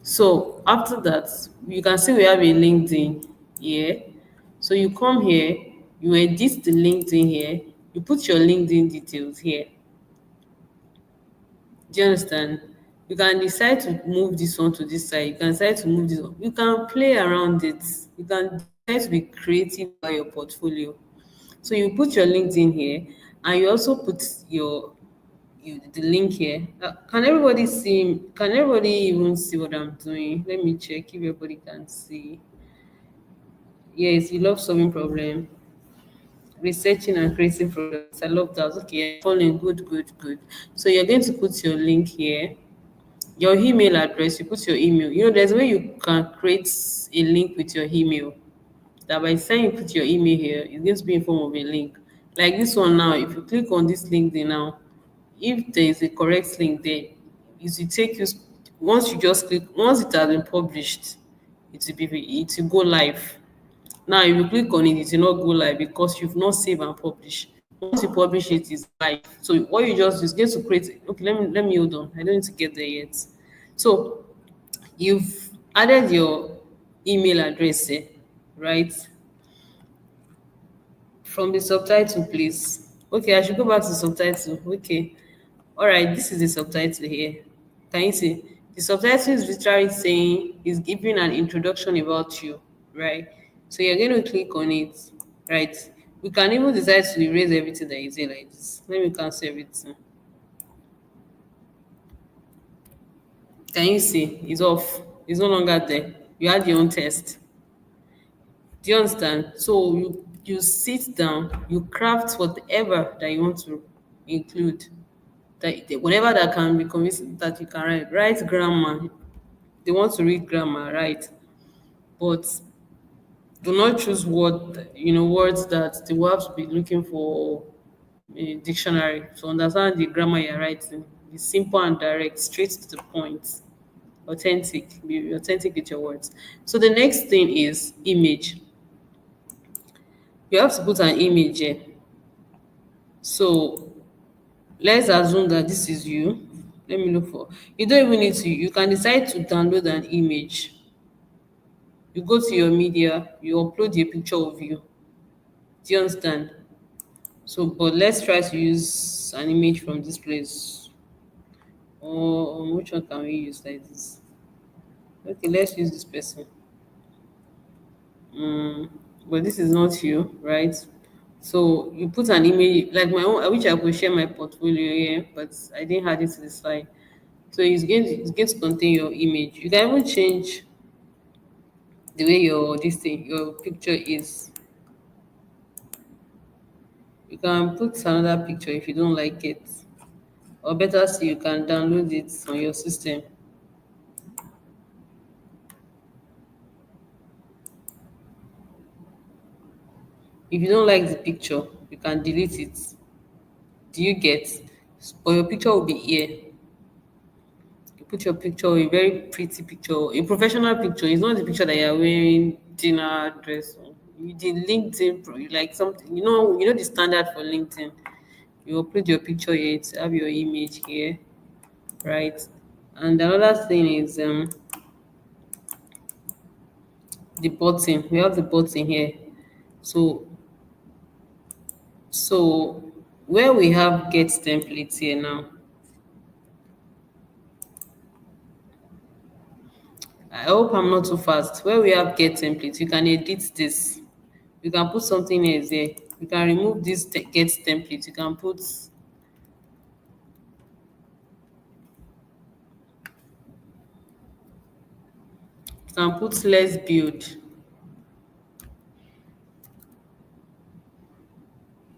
So after that, you can see we have a LinkedIn here. So you come here, you edit the LinkedIn here, you put your LinkedIn details here. Do you understand? You can decide to move this one to this side. You can decide to move this one. You can play around it. You can decide to be creative about your portfolio. So you put your LinkedIn here, and you also put the link here. Can everybody see? Can everybody even see what I'm doing? Let me check if everybody can see. Yes, you love solving problem, researching and creating products. I love that. Okay, following. Good, good, good. So you're going to put your link here, your email address. You put your email. You know, there's a way you can create a link with your email. That by the time you put your email here, it's going to be in form of a link. Like this one now, if you click on this link there now, if there is a correct link there, it will take you, once you just click, once it has been published, it will go live. Now if you click on it, it will not go live because you've not saved and published. Once you publish it, it's live. So what you just do is get to create, okay, let me hold on. I don't need to get there yet. So you've added your email address here, right? From the subtitle, please. Okay, I should go back to the subtitle. Okay. All right, this is the subtitle here. Can you see? The subtitle is literally saying, is giving an introduction about you, right? So you're going to click on it, right? We can even decide to erase everything that is here like this. Let me cancel everything. Can you see? It's off. It's no longer there. You had your own test. Do you understand? So you sit down, you craft whatever that you want to include. Whatever that can be convincing that you can write. Write grammar. They want to read grammar, right? But do not choose words that they will have to be looking for a dictionary to understand the grammar you're writing. Be simple and direct, straight to the point. Authentic. Be authentic with your words. So the next thing is image. You have to put an image here. So let's assume that this is you. Let me look for. You don't even need to. You can decide to download an image. You go to your media, you upload a picture of you. Do you understand? So, but let's try to use an image from this place. Or which one can we use like this? Okay, let's use this person. Mm, but this is not you, right? So you put an image like my own. I wish I could share my portfolio here, but I didn't add it to the slide. So it's going to contain your image. You can even change the way your picture is. You can put another picture if you don't like it. Or better still, you can download it on your system. If you don't like the picture, you can delete it. Do you get? But your picture will be here. You put your picture, a very pretty picture, a professional picture. It's not the picture that you're wearing dinner dress. You did LinkedIn, like something, you know the standard for LinkedIn. You upload your picture here, to have your image here, right? And another thing is the button. We have the button here. So so where we have get templates here now, I hope I'm not too fast. Where we have get templates, you can edit this. You can put something else there. You can remove this get template. You can put let's build,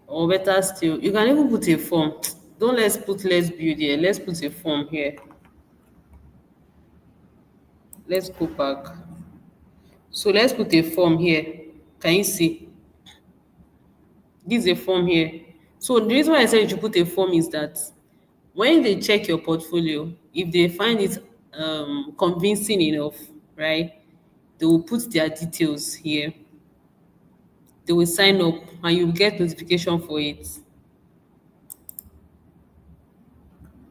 or better still, you can even put a form. Don't let's build here. Let's put a form here. Let's go back. So let's put a form here. Can you see? This is a form here. So the reason why I said you should put a form is that when they check your portfolio, if they find it convincing enough, right, they will put their details here. They will sign up and you will get notification for it.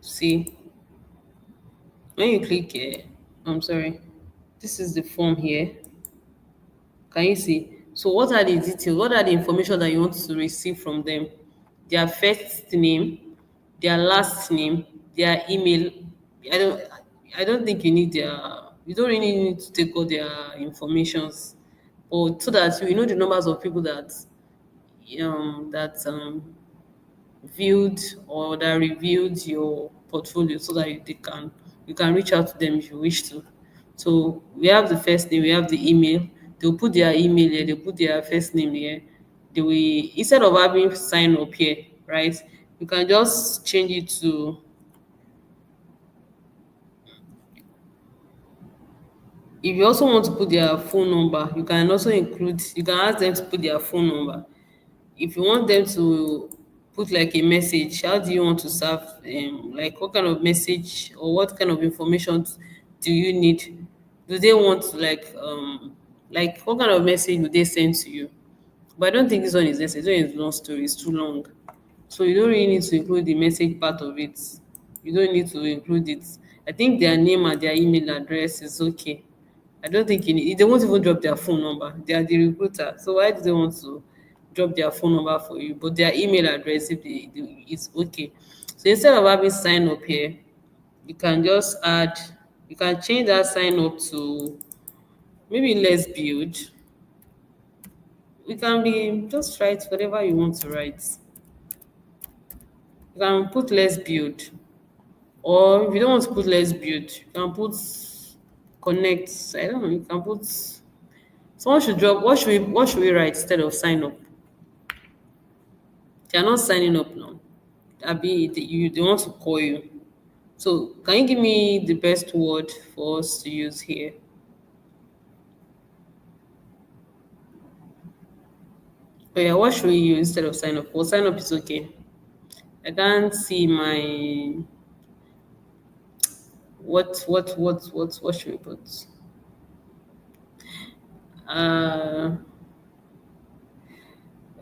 See, when you click here, I'm sorry, this is the form here. Can you see? So what are the details? What are the information that you want to receive from them? Their first name, their last name, their email. I don't I don't think you don't really need to take all their informations, but so that you know the numbers of people that viewed or that reviewed your portfolio, so that you can reach out to them if you wish to. So we have the first name, we have the email. They'll put their email here, they'll put their first name here. They will, instead of having sign up here, right? You can just change it to, if you also want to put their phone number, you can ask them to put their phone number. If you want them to put like a message, how do you want to serve, like what kind of message or what kind of information do you need? Do they want to like what kind of message would they send to you? But I don't think this one is necessary. This one is long story, it's too long. So you don't really need to include the message part of it. You don't need to include it. I think their name and their email address is okay. I don't think you need, they won't even drop their phone number. They are the recruiter. So why do they want to drop their phone number for you? But their email address, if it's okay. So instead of having sign up here, you can just add, you can change that sign up to maybe let's build. You can be just write whatever you want to write. You can put let's build. Or if you don't want to put let's build, you can put connect. I don't know, you can put, someone should drop, what should we write instead of sign up? They are not signing up now. Abi, they want to call you. So can you give me the best word for us to use here? Oh yeah, what should we use instead of sign up? Well, sign up is okay. I can't see my, what should we put? Uh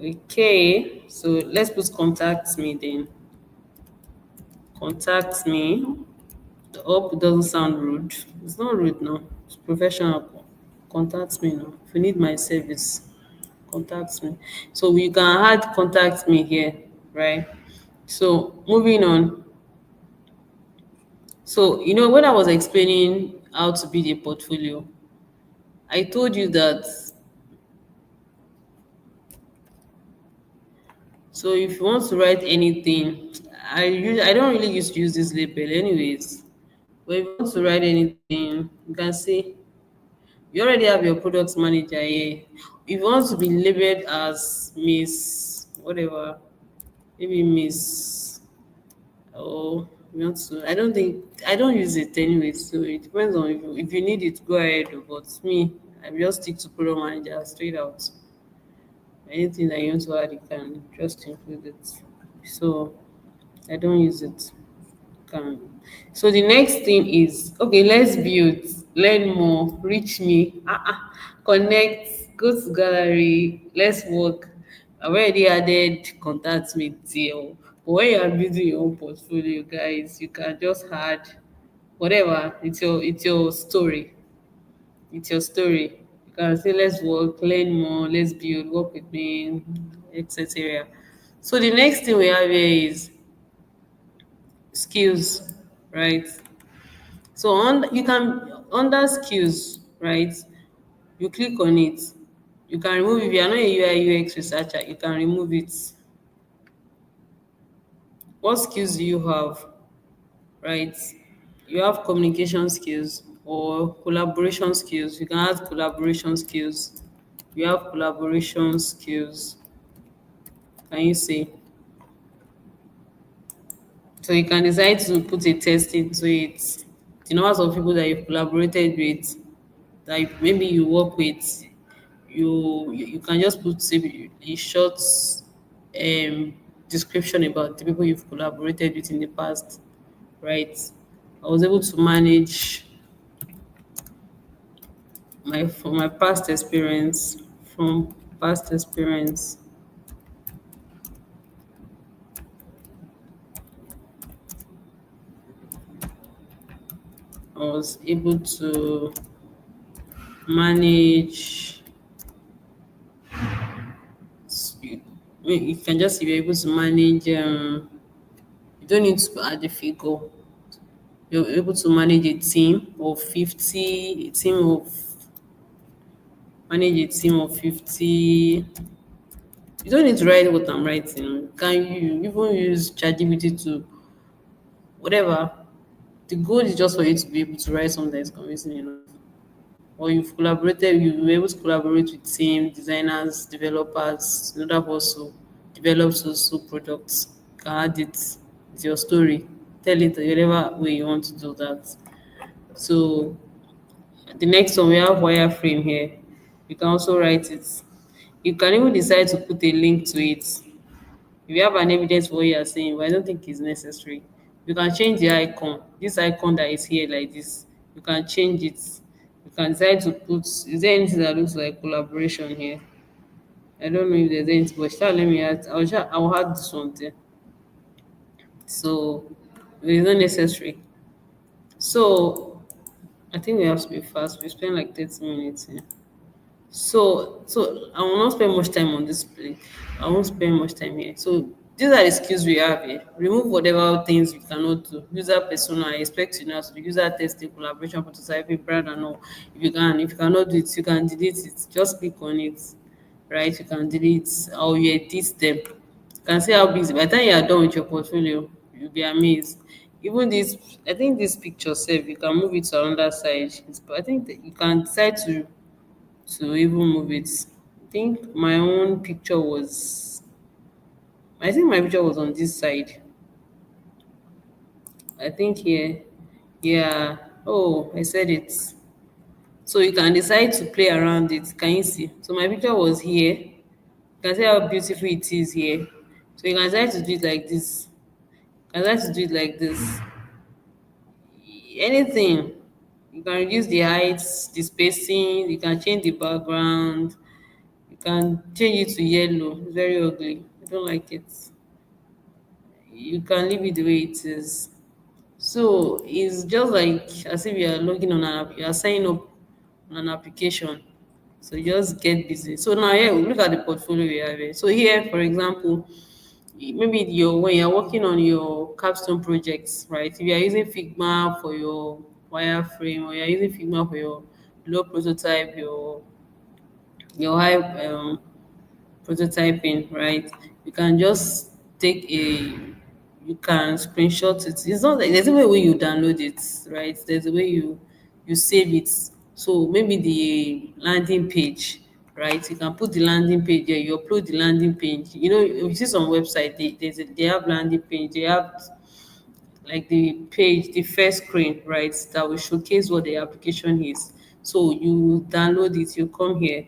okay. So let's put contact me then. Contact me. The up doesn't sound rude. It's not rude now. It's professional. Contact me now. If you need my service, contact me. So we can add contact me here, right? So moving on. So when I was explaining how to build a portfolio, I told you that. So if you want to write anything, I don't really used to use this label anyways. But if you want to write anything, you can see you already have your product manager here. If you want to be labeled as Miss whatever, maybe Miss, oh, You want to? I don't think I don't use it anyway. So it depends on if you need it, go ahead. But me, I just stick to product manager straight out. Anything that you want to add, you can just include it. So I don't use it. Can. So the next thing is okay. Let's build, learn more, reach me, connect, go to gallery. Let's work. I've already added contact me there. But when you are building your own portfolio, guys, you can just add whatever. It's your story. It's your story. You can say let's work, learn more, let's build, work with me, etc. So the next thing we have here is skills, right? So on you can under skills, right? You click on it. You can remove if you are not a UI UX researcher, you can remove it. What skills do you have, right? You have communication skills or collaboration skills. You can add collaboration skills. You have collaboration skills. Can you see? So you can decide to put a test into it. The numbers of people that you've collaborated with, that maybe you work with, you can just put a short um, description about the people you've collaborated with in the past, right? I was able to manage from my past experience, from past experience, I was able to manage. You can just be able to manage. You don't need to add the figure. You're able to manage a team of 50, a team of manage a team of 50. You don't need to write what I'm writing. Can you even use ChatGPT to whatever? The goal is just for you to be able to write something that is convincing enough. Or you've collaborated, you'll be able to collaborate with team, designers, developers, in order for us to develop so products. You can add it. It's your story. Tell it whatever way you want to do that. So the next one we have wireframe here. You can also write it. You can even decide to put a link to it. If you have an evidence for what you are saying, but I don't think it's necessary. You can change the icon. This icon that is here like this, you can change it. You can decide to put, is there anything that looks like collaboration here? I don't know if there's anything, but shall let me add, I'll add this one there. So it's not necessary. So I think we have to be fast. We spend like 30 minutes here. So I will not spend much time on this play. I won't spend much time here. So these are the skills we have here. Remove whatever things we cannot do. User persona, I expect you now to do user testing, collaboration, prototyping, brand and all. If you cannot do it, you can delete it. Just click on it, right? You can delete or you edit them. You can see how busy. By the time you are done with your portfolio, you'll be amazed. Even this, I think this picture self, you can move it to another side. But I think that you can decide to even move it. I think my own picture was, I think my picture was on this side. I think here, yeah. Oh, I said it. So you can decide to play around it. Can you see? So my picture was here. You can see how beautiful it is here. So you can decide to do it like this. You can decide to do it like this. Anything. You can reduce the heights, the spacing. You can change the background. You can change it to yellow. It's very ugly. I don't like it. You can leave it the way it is. So it's just like as if you are logging on an app, you are signing up on an application. So you just get busy. So now here we look at the portfolio we have here. So here, for example, maybe when you're working on your capstone projects, right? If you are using Figma for your wireframe or you're using Figma for your low prototype, your high prototyping, right? You can just take you can screenshot it. It's not like there's a way you download it, right? There's a way you save it. So maybe the landing page, right? You can put the landing page there. You upload the landing page. You know, if you see some website, they have landing page. They have like the page, the first screen, right, that will showcase what the application is. So you download it, you come here,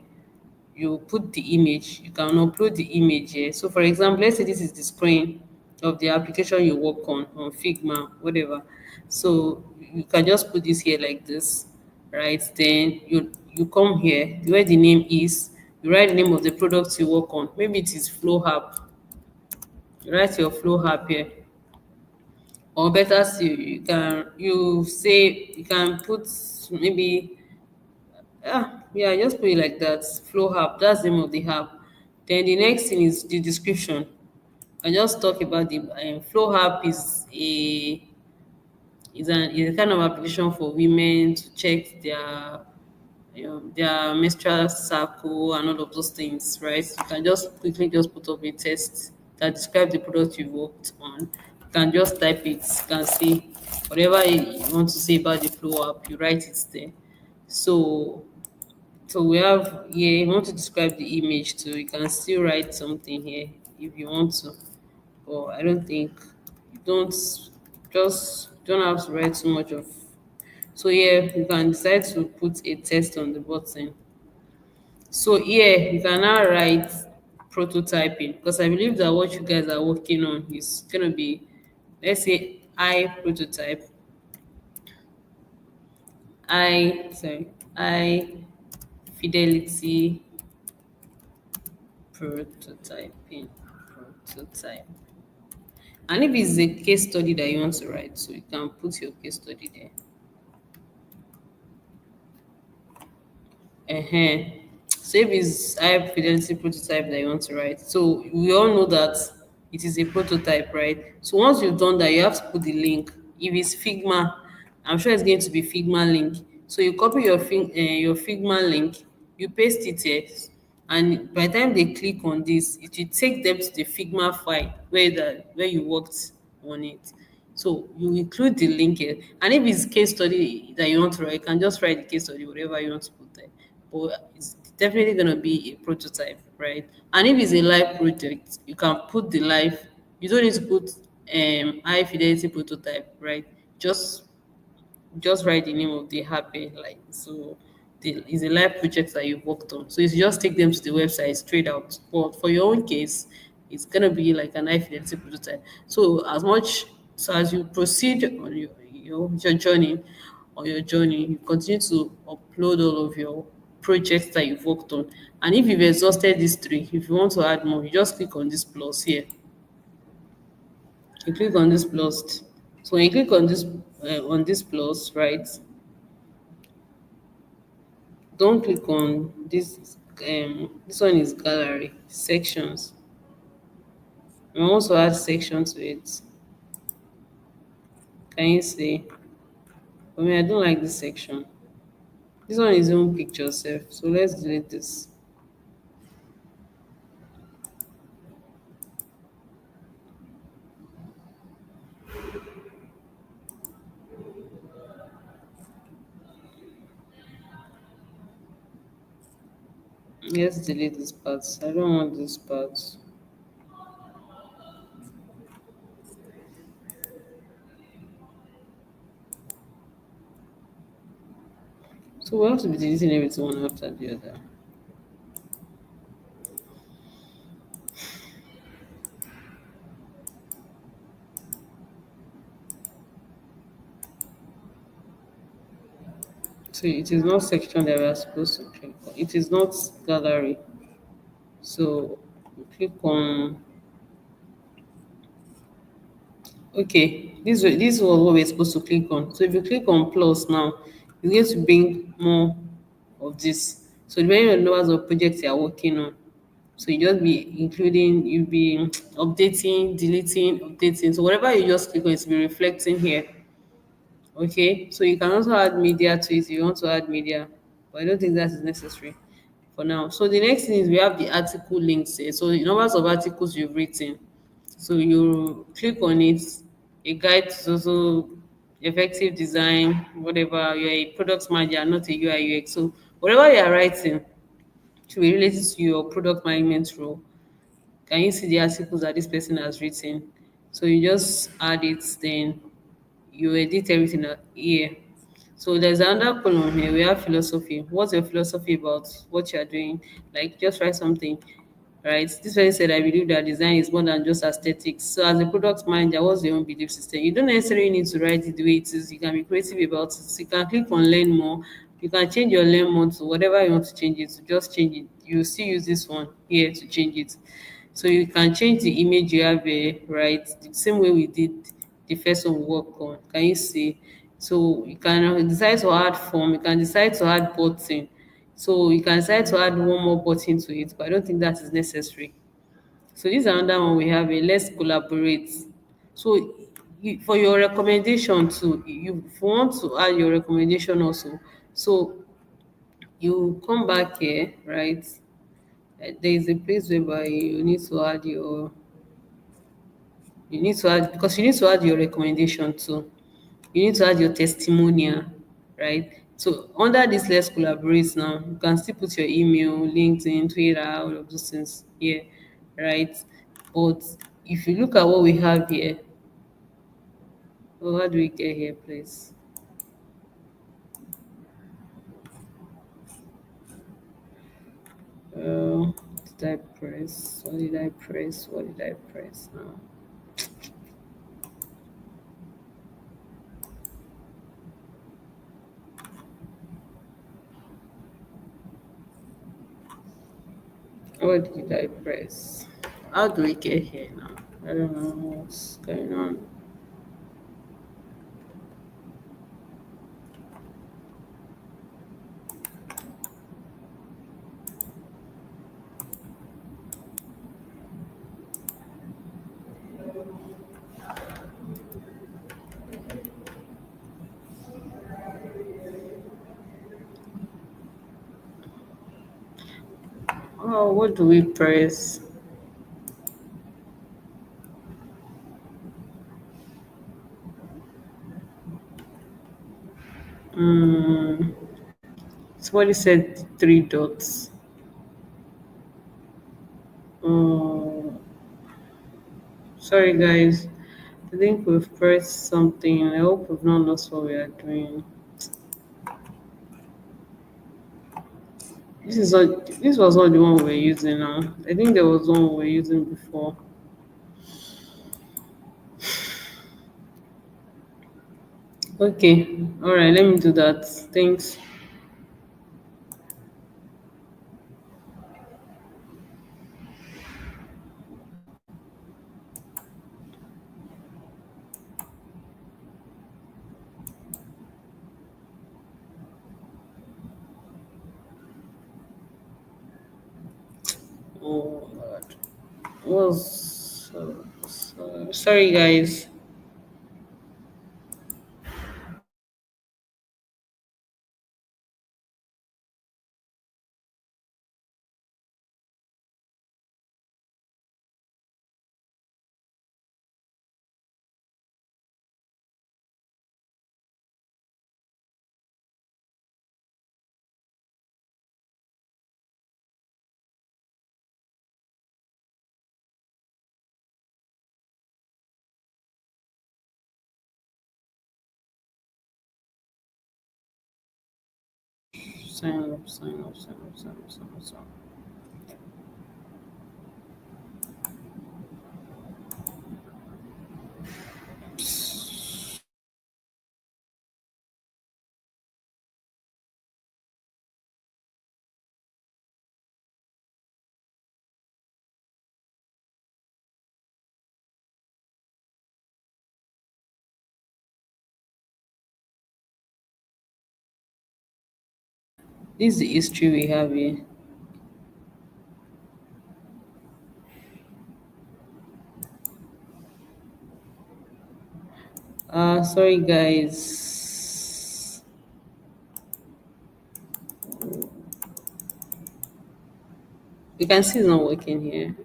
you put the image, you can upload the image here. So for example, let's say this is the screen of the application you work on Figma, whatever. So you can just put this here like this, right? Then you come here where the name is, you write the name of the product you work on. Maybe it is Flow app. You write your Flow app here. Or better still, you can put maybe yeah, just put it like that. Flow app, that's the name of the app. Then the next thing is the description. I just talk about the Flow app is a kind of application for women to check their menstrual cycle and all of those things, right? You can just quickly just put up a test that describe the product you worked on. You can just type it, you can see whatever you want to say about the Flow app, you write it there. So we have here, you want to describe the image too, you can still write something here if you want to. But I don't think you don't have to write too much of. So here you can decide to put a test on the button. So here you can now write prototyping, because I believe that what you guys are working on is gonna be, let's say, I prototype, I fidelity prototyping, prototype. And if it's a case study that you want to write, so you can put your case study there. So if it's high fidelity prototype that you want to write, so we all know that it is a prototype, right? So once you've done that, you have to put the link. If it's Figma, I'm sure it's going to be Figma link. So you copy your Figma link, you paste it here, and by the time they click on this, it will take them to the Figma file where you worked on it. So you include the link here. And if it's case study that you want to write, you can just write the case study, whatever you want to put there. But it's definitely gonna be a prototype, right? And if it's a live project, you can put the live, you don't need to put high fidelity prototype, right? Just write the name of the happy like so it's a live project that you've worked on. So you just take them to the website straight out. But for your own case, it's gonna be like an high fidelity prototype. So as you proceed on your journey you continue to upload all of your projects that you've worked on. And if you've exhausted these three, if you want to add more, you just click on this plus here. You click on this plus. So when you click on this plus, right? Don't click on this. This one is gallery sections. I also add section to it. Can you see? I mean, I don't like this section. This one is own picture self. So let's delete this. Let's delete this part. I don't want this part. So we have to be deleting everything one after the other. So it is not section that we are supposed to click on. It is not gallery. So we click on okay. This was what we're supposed to click on. So if you click on plus now, it's going to bring more of this. So depending on the numbers of projects you are working on, so you just be including, you be updating, deleting, updating. So whatever you just click on is be reflecting here. Okay, so you can also add media to it if you want to add media, but I don't think that is necessary for now. So the next thing is we have the article links here. So the numbers of articles you've written. So you click on it, a guide to also effective design, whatever. You're a product manager, not a UI UX. So whatever you are writing should be related to your product management role. Can you see the articles that this person has written? So you just add it then you edit everything here. So there's another column here. We have philosophy. What's your philosophy about what you are doing? Like just write something, right? This person said, I believe that design is more than just aesthetics. So as a product manager, what's your own belief system? You don't necessarily need to write it the way it is. You can be creative about it. So you can click on learn more. You can change your learn more to whatever you want to change it to. Just change it. You still use this one here to change it. So you can change the image you have here, right? The same way we did the first one we work on. Can you see? So you can decide to add form, you can decide to add button. So you can decide to add one more button to it, but I don't think that is necessary. So this is another one we have a let's collaborate. So for your recommendation too, if you want to add your recommendation also, so you come back here, right? There is a place whereby you need to add your you need to add because you need to add your recommendation too. You need to add your testimonial, right? So under this let's collaborate now, you can still put your email, LinkedIn, Twitter, all of those things here, right? But if you look at what we have here, oh, how do we get here, please? What did I press? What did I press? What did I press now? What did I press? How do we get here now? I don't know what's going on. Oh, what do we press? Somebody said three dots. Oh, sorry guys. I think we've pressed something. I hope we've not lost what we are doing. This is not. This was not the one we were using now. I think there was one we were using before. Okay. All right. Let me do that. Thanks. Oh God. Was sorry guys. Sign up. Sign up. Sign up. Sign up. Sign up. Sign up. This is the history we have here. Sorry guys. You can see it's not working here.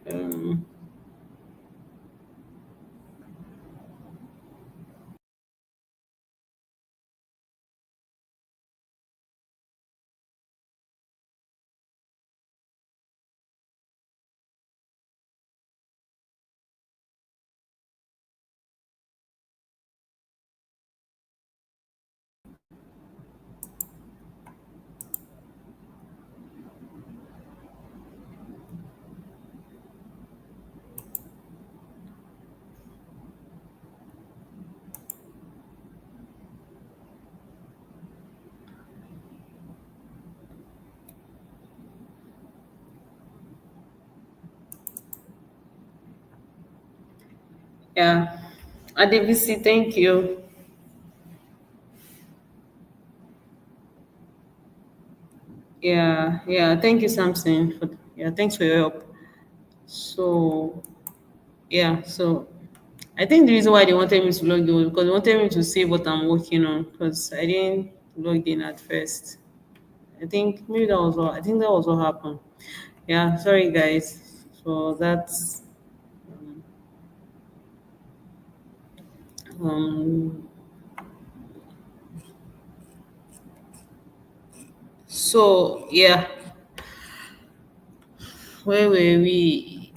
Yeah. Adebisi, thank you. Yeah, yeah. Thank you, Samson. Yeah, thanks for your help. So, yeah, so I think the reason why they wanted me to log in was because they wanted me to save what I'm working on because I didn't log in at first. I think maybe that was what I think that was what happened. Yeah, sorry guys. So that's um so yeah, where were we?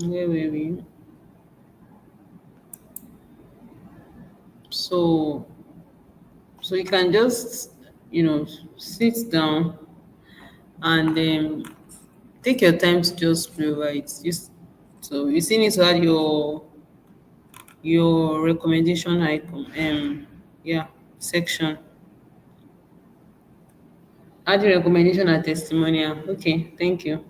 Where were we? So so you can just sit down and take your time to just rewrite. So you still need to add your recommendation icon yeah section. Add your recommendation and testimonial. Okay, thank you.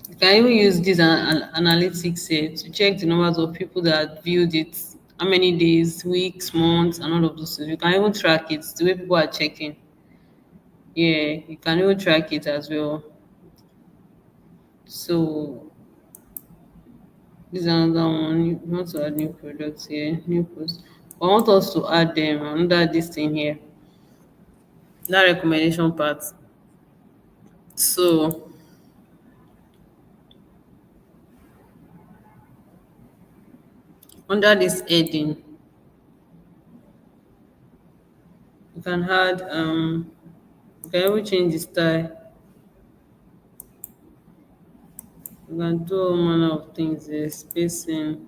You can even use this analytics here to check the numbers of people that viewed it, how many days, weeks, months, and all of those things. You can even track it, the way people are checking. Yeah, you can even track it as well. So this is another one. You want to add new products here, new posts. I want us to add them under this thing here, that recommendation part. So under this heading, you can add you can even change the style. You can do all manner of things there, spacing.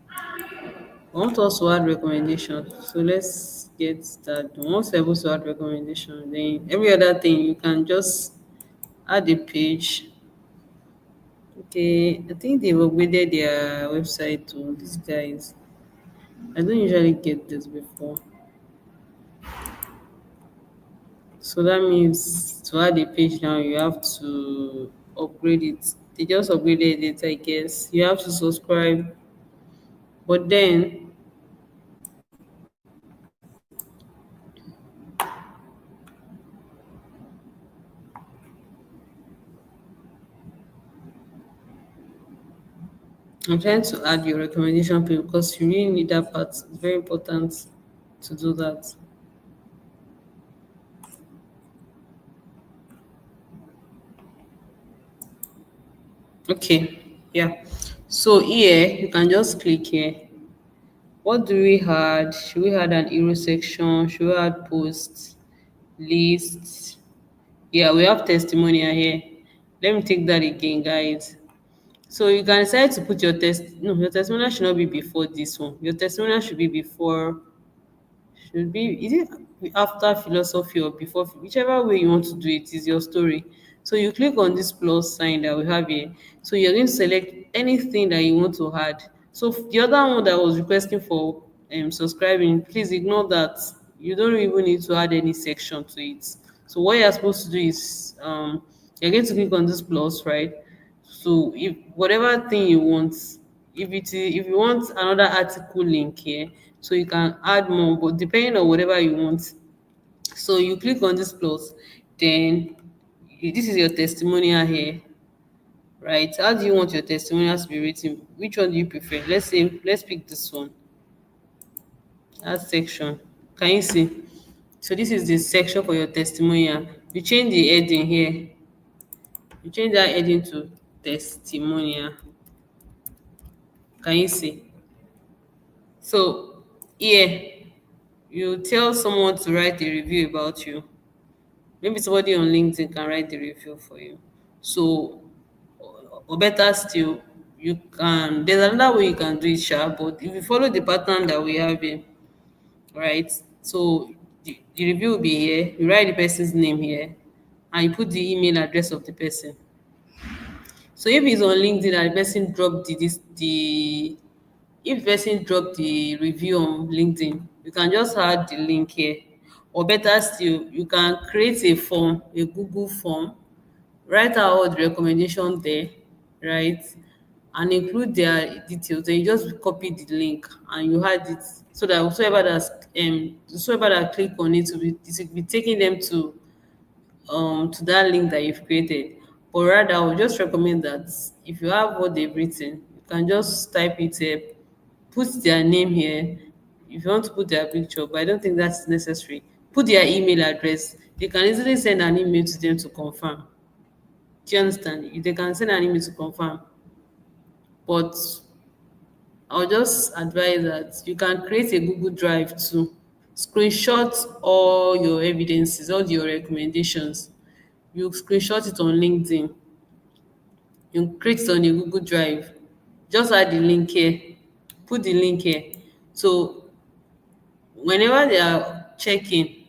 I want us to add recommendations. So let's get that done. Once you're able to add recommendation, then every other thing you can just add a page. Okay, I think they've upgraded their website to these guys. I don't usually get this before. So that means to add a page now, you have to upgrade it. They just upgraded it, I guess. You have to subscribe. But then I'm trying to add your recommendation page because you really need that part. It's very important to do that. Okay, yeah. So here you can just click here. What do we add? Should we add an hero section? Should we add posts, lists? Yeah, we have testimonial here. Let me take that again, guys. So you can decide to put your no, your testimonial should not be before this one. Your testimonial should be before should be is it after philosophy or before whichever way you want to do it is your story. So you click on this plus sign that we have here. So you're going to select anything that you want to add. So the other one that was requesting for subscribing, please ignore that. You don't even need to add any section to it. So what you're supposed to do is you're going to click on this plus, right? So if whatever thing you want, if you want another article link here, so you can add more, but depending on whatever you want. So you click on this plus, then this is your testimonial here, right? How do you want your testimonials to be written? Which one do you prefer? Let's pick this one. That section. Can you see? So this is the section for your testimonial. You change the heading here. You change that heading to testimonial. Can you see? So here you tell someone to write a review about you. Maybe somebody on LinkedIn can write the review for you. So, or better still, you can. There's another way you can do it, sha. But if you follow the pattern that we have here, right? So the review will be here. You write the person's name here, and you put the email address of the person. So if it's on LinkedIn and the person dropped the if the person drop the review on LinkedIn, you can just add the link here. Or better still, you can create a form, a Google form, write out all the recommendation there, right? And include their details. Then you just copy the link and you add it so that whosoever that click on it will be taking them to that link that you've created. But rather, I would just recommend that if you have what they've written, you can just type it here, put their name here. If you want to put their picture, but I don't think that's necessary. Put their email address. They can easily send an email to them to confirm. Do you understand? They can send an email to confirm. But I'll just advise that you can create a Google Drive to screenshot all your evidences, all your recommendations. You screenshot it on LinkedIn, you create it on a Google Drive, just add the link here, put the link here. So whenever they are checking,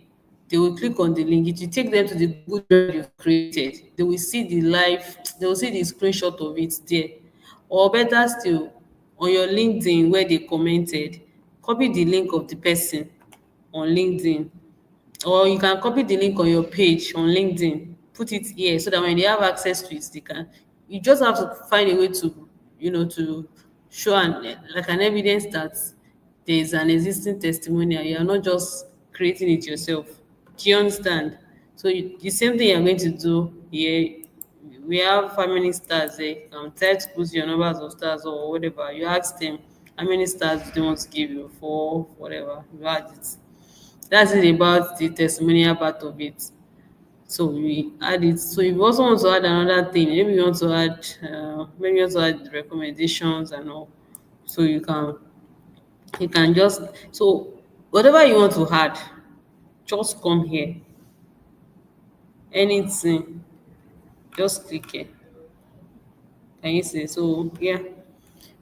they will click on the link. It will take them to the Google Drive you've created. They will see the screenshot of it there. Or better still, on your LinkedIn where they commented, copy the link of the person on LinkedIn, or you can copy the link on your page on LinkedIn, put it here so that when they have access to it, they can. You just have to find a way to, to show an evidence that there is an existing testimonial. You are not just creating it yourself. Do you understand? So the same thing you're going to do here. We have how many stars there. You can try to put your numbers of stars or whatever. You ask them how many stars do they want to give you for whatever. You add it. That's it about the testimonial part of it. So we add it. So if you also want to add another thing, maybe you want to add recommendations and all. So you can just, so whatever you want to add, just come here. Anything, just click here. Can you see? So yeah,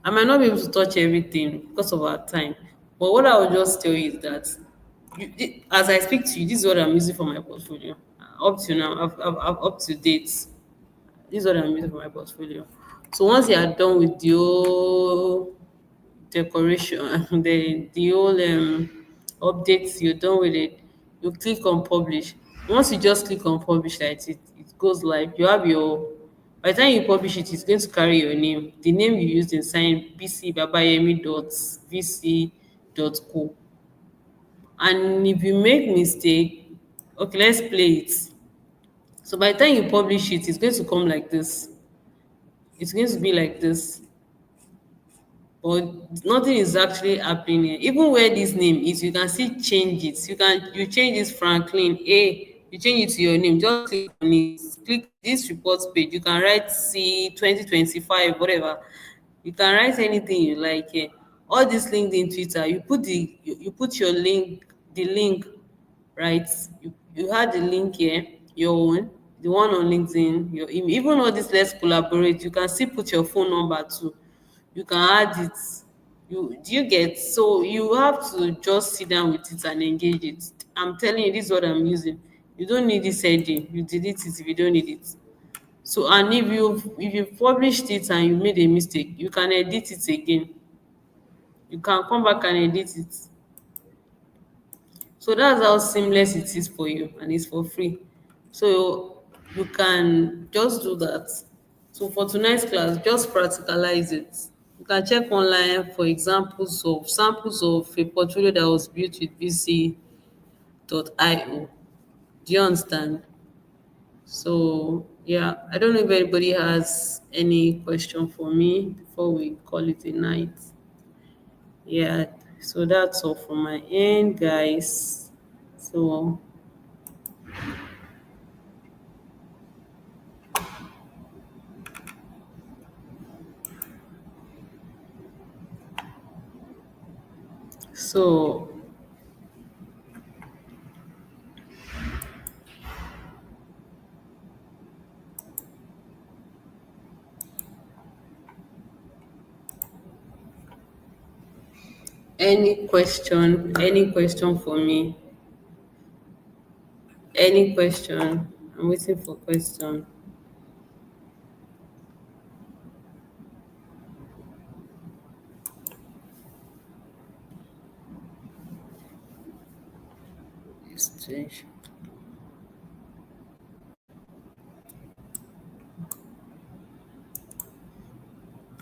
I might not be able to touch everything because of our time. But what I will just tell you is that as I speak to you, this is what I'm using for my portfolio. Up to now, I've up to date. This is what I'm using for my portfolio. So once you are done with the whole decoration, the whole updates, you're done with it, you click on publish. Once you just click on publish, like it goes live. You have your by the time you publish it, it's going to carry your name. The name you used in sign bcbabayemi.vc.co. And if you make mistake, okay, let's play it. So by the time you publish it, it's going to come like this. It's going to be like this, but nothing is actually happening here. Even where this name is, you can still change it. You change this Franklin A, you change it to your name. Just click on it. Click this report page. You can write C 2025, whatever. You can write anything you like here. All this LinkedIn, Twitter, you put your link, the link, right? You had the link here, your own, the one on LinkedIn, your email. Even all this let's collaborate, you can still put your phone number too. You can add it. Do you get? So you have to just sit down with it and engage it. I'm telling you, this is what I'm using. You don't need this heading. You delete it if you don't need it. So and if you published it and you made a mistake, you can edit it again. You can come back and edit it. So that's how seamless it is for you, and it's for free. So you can just do that. So for tonight's class, just practicalize it. You can check online for examples of samples of a portfolio that was built with VC.io. Do you understand? So yeah, I don't know if anybody has any question for me before we call it a night. Yeah, so that's all from my end, guys. So so any question for me? Any question? I'm waiting for question.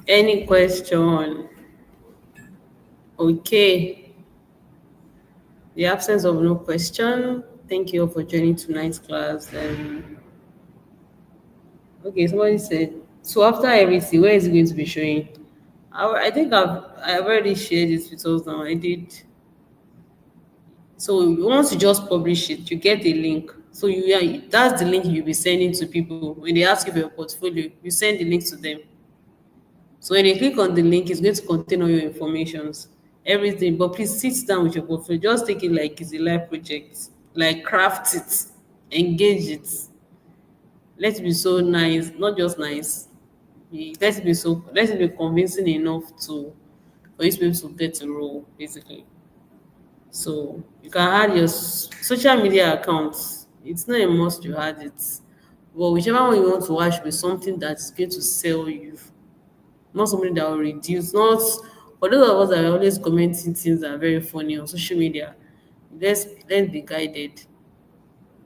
Any question? Okay. The absence of no question. Thank you all for joining tonight's class. Okay, somebody said, so after everything, where is it going to be showing? I think I've already shared this with us now. I did. So once you just publish it, you get a link. So that's the link you'll be sending to people. When they ask you for your portfolio, you send the link to them. So when they click on the link, it's going to contain all your informations, everything. But please sit down with your portfolio. Just take it like it's a live project. Like craft it, engage it. Let it be so nice, not just nice. Let it be convincing enough for you to be able to get a role, basically. So you can add your social media accounts. It's not a must you add it. But whichever one you want to add should be something that's going to sell you, not something that will reduce. Not for those of us that are always commenting things that are very funny on social media. Let's be guided.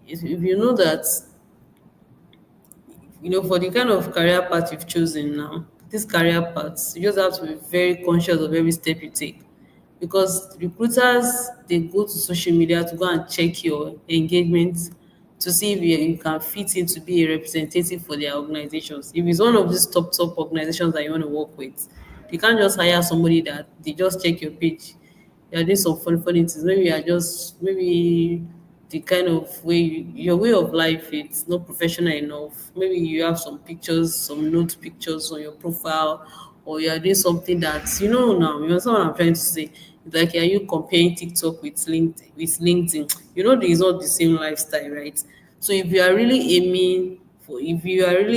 If you know that, for the kind of career path you've chosen now, this career path, you just have to be very conscious of every step you take. Because recruiters, they go to social media to go and check your engagement to see if you can fit in to be a representative for their organizations. If it's one of these top organizations that you want to work with, you can't just hire somebody that they just check your page. You're doing some funny things. Maybe you are just maybe the kind of way your way of life it's not professional enough. Maybe you have some pictures, some note pictures on your profile, or you are doing something that now. You understand what I'm trying to say? It's like are you comparing TikTok with LinkedIn? There is not the same lifestyle, right? So if you are really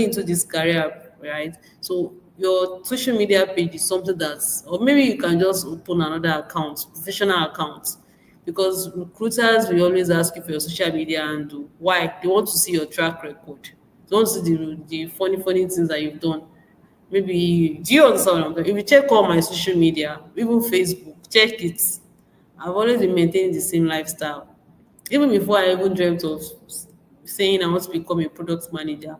into this career, right? So your social media page is something that's, or maybe you can just open another account, professional account, because recruiters will always ask you for your social media handle. Why? They want to see your track record. They want to see the funny things that you've done. Maybe do you understand what I'm talking? If you check all my social media, even Facebook, check it. I've always been maintaining the same lifestyle. Even before I even dreamt of saying I want to become a product manager,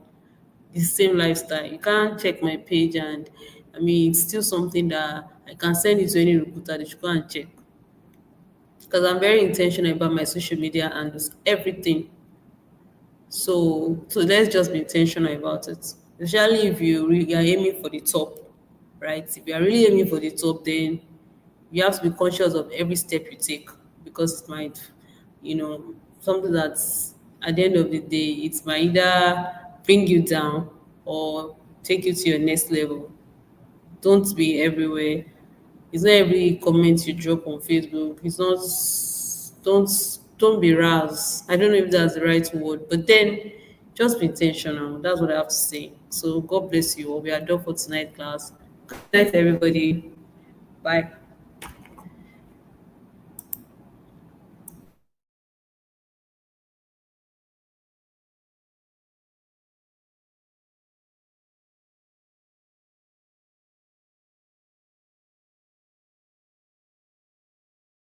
the same lifestyle. You can't check my page, and I mean it's still something that I can send it to any recruiter. They should go and check because I'm very intentional about my social media and everything. So let's just be intentional about it. Especially if you really are aiming for the top, right? If you are really aiming for the top, then you have to be conscious of every step you take because it might, something that's at the end of the day, it might either bring you down or take you to your next level. Don't be everywhere. It's not every comment you drop on Facebook. It's not. Don't be ras. I don't know if that's the right word, but then just be intentional. That's what I have to say. So God bless you all. We are done for tonight, class. Good night, everybody. Bye.